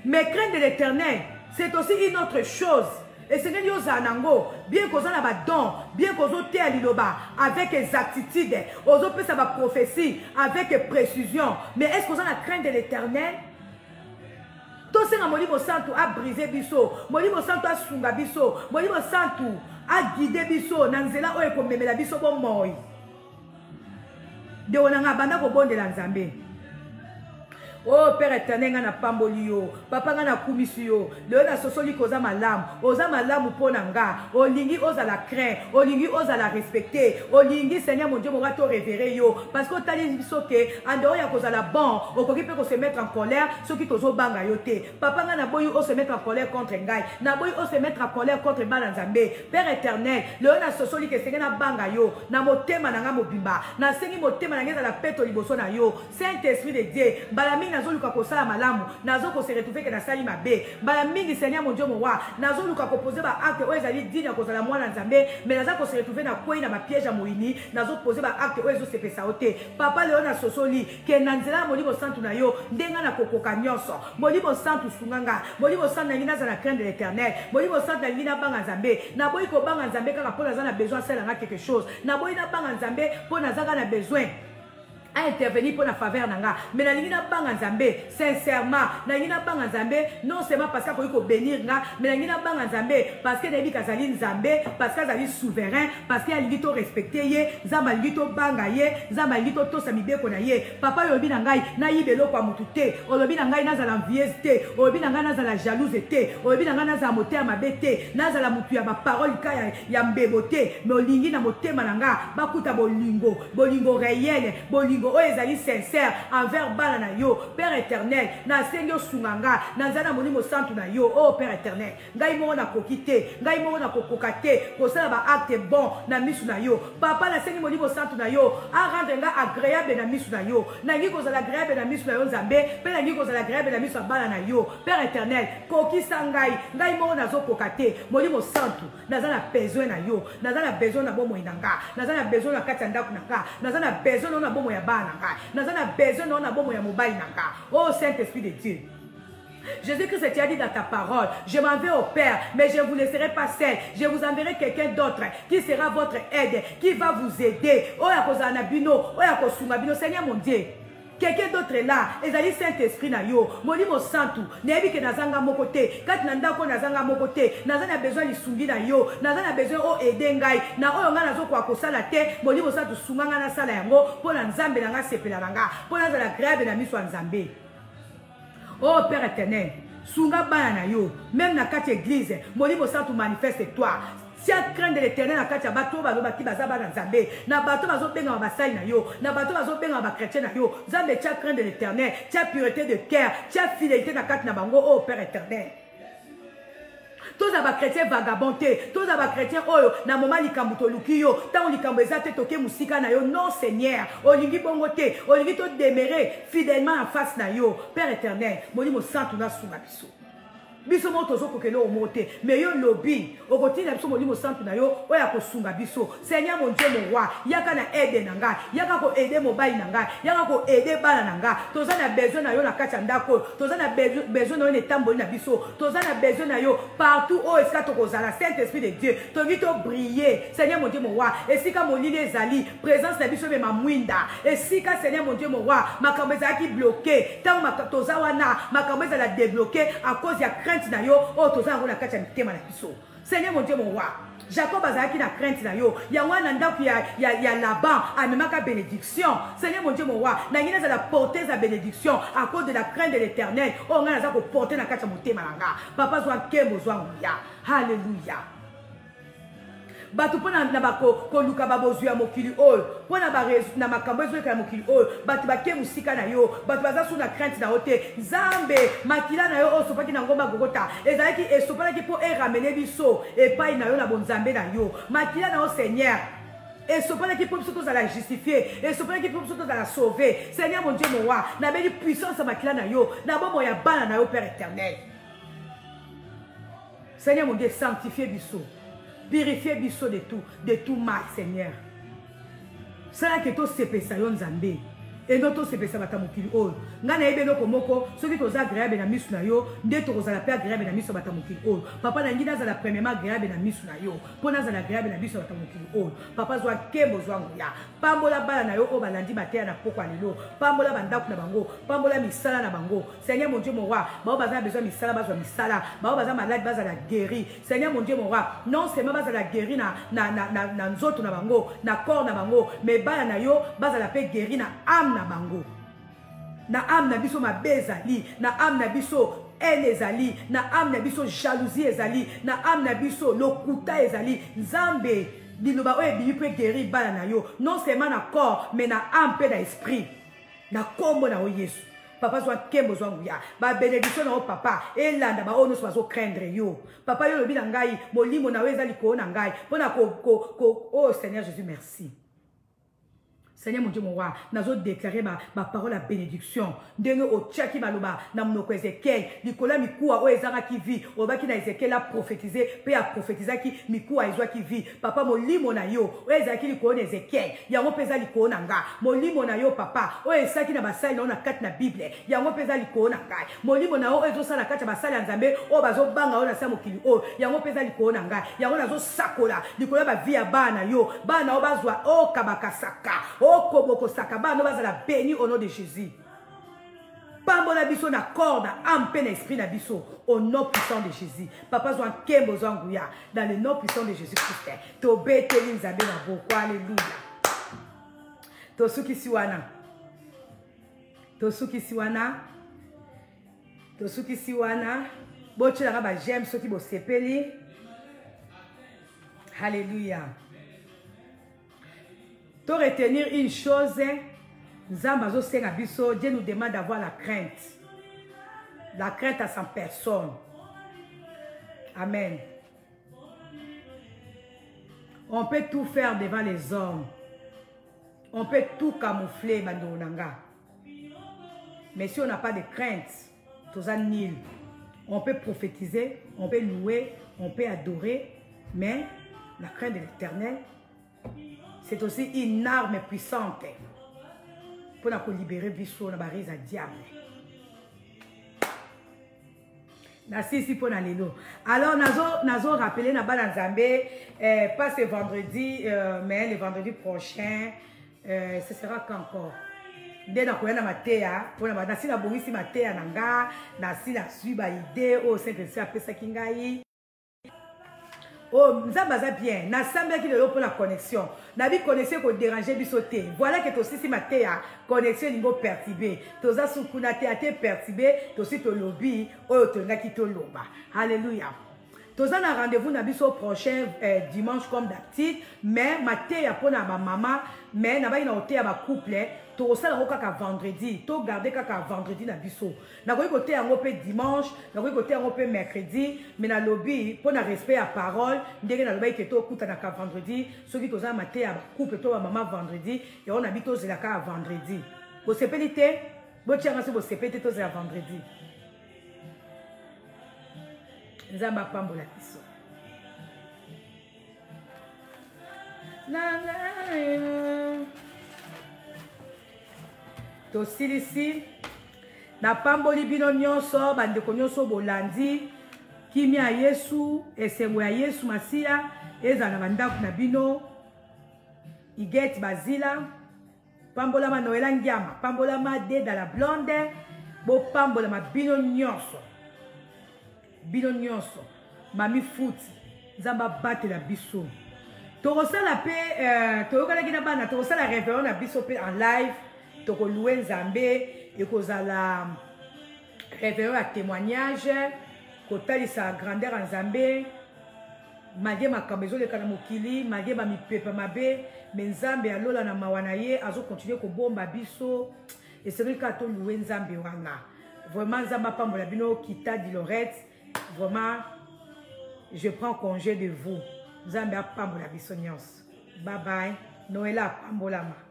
Mais crainte de l'éternel, c'est aussi une autre chose. Et c'est que Zanango, bien qu'on a un don, bien qu'on ait à l'iloba, avec exactitude, aux autres ça va prophétie, avec précision. Mais est-ce qu'on a la crainte de l'éternel? Tout ce que Molimo Santo a brisé biso, Molimo Santo a sunga biso, Molimo Santo a guidé biso, Nanzela oye ko memela biso bon moi. De onanga banda ko bonde la Nzambe. Oh Père éternel ngana pamboli yo, papa ngana kumisi yo, le na sosoli koza malam, oza malam pona nga, olingi oza la craint, olingi oza la respecter, olingi Seigneur mon Dieu mo to révérer yo parce que tali biso ke ando ya koza la bon, okoki pe ko se mettre en colère, ceux qui tozo banga yo te. Papa ngana boyi o se mettre en colère contre ngai, na boyi o se mettre en colère contre bana Nzambe. Père éternel, le na sosoli ke Seigneur na banga yo, na motema na nga mobimba, na sengi motema na ngeza la peto liboso na yo. Saint-Esprit de Dieu, balami mingi nazo luka kosala malamu nazo ko se retrouver que na sali mabe mbala mingi Seigneur mon Dieu mon roi nazo luka ko poser ba acte oyo ezali digne kozala mwana nzambe mais nazo ko se retrouver na koi na ba piège à moini nazo poser ba acte oyo se pesa ote papa leo na sosoli ke na nzela molimo santu na yo ndenga na kokoka nyonso molimo santu sunganga molimo santu na ngina za la crainte de l'éternel molimo santu na ngina banga nzambe na boyi ko banga nzambe kaka pona za na besoin cela na quelque chose na boyi na banga nzambe pona za na besoin à intervenir pour la faveur nanga mais na lingina banga nzambe sincèrement na lingina banga nzambe non seulement parce que ko bénir nga mais na lingina banga nzambe parce que nebi kazali nzambe parce que azali souverain parce que alingi to respecter ye nzamba lingi to banga ye nzamba lingi to tosa mibeko na ye papa yobi na ngai na yibelo kwa mutu te olobi na ngai nazala envieuse te olobi na ngai nazala jalouse te olobi na ngai nazala motema mabe te nazala mutu ya ba parole kaya ya mbebo te mais olingi na motema nanga bakuta bolingo réel bolingo oyo ezali sincère envers bana na yo Père éternel na sengi osunganga na nzana molimo santu na yo oh Père éternel ngai moko na koki te ngai moko na kokoka te kosala ba acte bon na misu na yo papa na sengi molimo santu na yo a rendre nga agréable na misu na yo nangi kozala agréable na misu na yo nzambe pe nangi kozala agréable na misu ya bana na yo Père éternel kokisa ngai moko nazokoka te molimo santu naza na besoin na yo naza na besoin na bomoi na nga naza na besoin na kati ya ndako na nga naza na besoin na bomoi ya bana naza na besoin na bomoi ya mobali na nga oh Saint-Esprit de Dieu. Jésus-Christ, tu as dit dans ta parole, je m'en vais au Père, mais je ne vous laisserai pas seul. Je vous enverrai quelqu'un d'autre qui sera votre aide, qui va vous aider. Oh, Seigneur mon Dieu. Quelqu'un d'autre est là, ezali Saint-Esprit na yo, molimo santu, nebi ke nazanga moko te, kati na ndako nazanga moko te, nazana besoin lisungi na yo, nazana besoin o aider ngai, na oyo nga nazo kwa kosala te, molimo santu sunganga na sala yango, pona nzambe na nga sepela na nga, pona zala grave na miso nzambe. Oh Père éternel, sunga bana na yo, même na kati église, molimo santu manifeste toi. Si tu crains de l'éternel na kati ya bato bazobaki bazaba na nzambe na bato bazobenga basali na yo na bato bazobenga ba chrétien na yo nzambe tu crains de l'éternel tu as pureté de cœur tu as fidélité na kati na bango oh Père éternel tous les chrétiens vagabond tous les chrétiens oyo na moment likambo to luki yo tant likambo ezate toke musika na yo non Seigneur olingi bongo te olingi to demeurer fidèlement en face na yo Père éternel molimo santu na sunga biso biso mo tozo kokelo omote mais yo lobby okotina biso molimo santu na yo oya kosunga biso Seigneur mon Dieu mon roi yaka na aide na nga yaka ko aider mobile na nga yaka ko aider bana na nga toza na besoin na yo na kati ya ndako toza na besoin na yo ne tamboli na biso toza na besoin na yo partout o esika tokozala Saint-Esprit de Dieu togi to briller Seigneur mon Dieu mon roi esika molili ezali présence na biso me mamwinda esika Seigneur mon Dieu mon roi makambo ezalaki bloqué tant toza wana makambo ezala débloqué à cause ya na yo o toza ngona kati ya mitema na biso Seigneur mon Dieu mon roi Jacob azalaki na crainte na yo yango na ndako ya Laban amemaka bénédiction Seigneur mon Dieu mon roi na ngina za la porter sa bénédiction à cause de la crainte de l'Éternel o ngana za ko porter na kati ya motema nanga papa zwa nkembo zwa nguya haleluya batu pona na bako koluka babozu ya mokili oyo pona ba na makambo ezo ya mokili oyo batu bake musika na yo batu baza sous na crainte na ote Nzambe makila na yo osopaki na ngomba gogota ezalaki esopaki po ramener biso epai na yo na bonzambe na yo makila na yo Seigneur et ce point qui peut surtout à la justifier et ce point qui peut surtout à la sauver Seigneur mon Dieu mon roi na beli puissance makila na yo na bomo ya bana na yo Père éternel Seigneur mon Dieu sanctifiez biso purifier biso de tout mal Seigneur ça que to sepesa yo Nzambe et notre sepesa bata mokili oyo ngana yebe loko moko soki toza agréable na misu na yo nde tokozala pe agréable na misu bata mokili oyo papa na ngina zala premièrement agréable na misu na yo pona zala agréable na misu bata mokili oyo papa zwa kembo zwa nguya pambola bala na yo o balandi bateya na poko lelo pambola bandako na bango pambola misala na bango Seigneur mon Dieu mon roi bao baza besoin misala bazwa misala bao baza malade bazala guéri Seigneur mon Dieu mon roi non seulement bazala guéri na nzoto na bango na corps na bango mais bala na yo bazala pe guéri na âme na bango na âme na biso mabe ezali na âme na biso haine ezali na âme na biso jalousie ezali na âme na biso lokuta ezali Nzambe liloba oyo ebimi mpe guéri bana na yo non seulement na corps mais na âme mpe na esprit na kombo na oyo Yesu papa zwa kembo zwa nguya ba bénédiction na o papa elanda ba ono so craindre yo papa yo lobi na ngai molimo na yo ezali ko na ngai pona ko oh Seigneur Jésus merci Seigneur mon Dieu, mon roi, nous avons déclaré ma parole à bénédiction. Ndenge o tchaki maloba, na mnoko Ezekiel, Nicolas Mikoua, o ezara qui vit, o baki na Ezekiel a prophétisé, pe a prophétisé qui Mikoua ezwa qui vit. Papa mo limo na yo, o ezaki liko na Ezekiel, yango peza liko na nga. Mo limo na yo papa, o ezaki na basali na kat na Bible, yango peza liko na nga. Mo limo na o ezo sala kat na basali ya Nzambe, o bazo banga o na sa mokili o, yango peza liko na nga. Yango nazo sakola, Nicolas ba via bana yo, bana o bazwa o kabakasaka. Oh, Koboko Sakaba, nous allons bénir au nom de Jésus. Pambola biso na corde, ampe na esprit na biso, au nom puissant de Jésus. Papa Zouan Kembo Zouangouya, dans le nom puissant de Jésus-Christ. Tobe Telim Zabe na boko, alléluia. Tosuki Siwana. Tosuki Siwana. Tosuki Siwana. Boche la raba j'aime ceux qui bo sepeli. Alléluia. Pour retenir une chose, Dieu nous demande d'avoir la crainte. La crainte à 100 personnes. Amen. On peut tout faire devant les hommes. On peut tout camoufler, Mandonanga. Mais si on n'a pas de crainte, tout ça nul. On peut prophétiser, on peut louer, on peut adorer, mais la crainte de l'Éternel, c'est aussi une arme puissante pour nous libérer Bissou dans la brise à diable. Ici pour Nalélo. Alors, nous avons rappelé dans Zambé, pas ce vendredi, mais le vendredi prochain, ce sera quand encore. Dès que nous avons matéa, pour nous avons la bourrisi matéa nanga, nous avons suivi l'idée au Saint-Esprit à Pesakingaï. Oh, nous avons bien. Nous avons bien pour la connexion. Nous avons connexion pour déranger bisoté. Voilà que aussi si ma connexion niveau perturbé. Tous as soukuna te perturbé. Tous aussi to lobby. Oh, to na ki to loba. Alléluia. Tous as rendez-vous na biso prochain dimanche comme d'habitude. Mais ma pour na maman. Mais na ba ina oté ba couple. To ça la kaka vendredi. To garder kaka vendredi na biso. Na ko côté en opé dimanche. Na ko côté en opé mercredi. Mais na lobby pour na respect à parole. Ndenge na loba ke to kuta na ka vendredi. Ceux qui to za maté à couple to ba maman vendredi. Et on habite aux zelaka vendredi. Bo sepelité. Bo tianga se bo sepelité to za vendredi. Nzamba pambola biso. Tosilisi na pamboli bino nyonso bandeko nyonso bolandi kimia Yesu esengo ya Yesu Masia ezala bandako na bino Iget Bazila pambola ma Noela Ngiama pambola ma Deda la Blonde bo pambola ma bino nyonso mami Futi nzamba batela biso tokosala pe toyokalaki na bana tokosala réveillon na biso pe en live toko louer Nzambe et kozala réveillon à témoignage kotalisa grandeur en Nzambe malgré makambo ezoleka na mokili malgré ba mipepa mabe mais Nzambe alola na mawana ye azo continuer kobomba biso et c'est vrai que to louer Nzambe wana vraiment Nzamba pambola bino kita di Lorette vraiment je prends congé de vous Nzambe pambola biso nyonso bye bye Noëlla pambolama.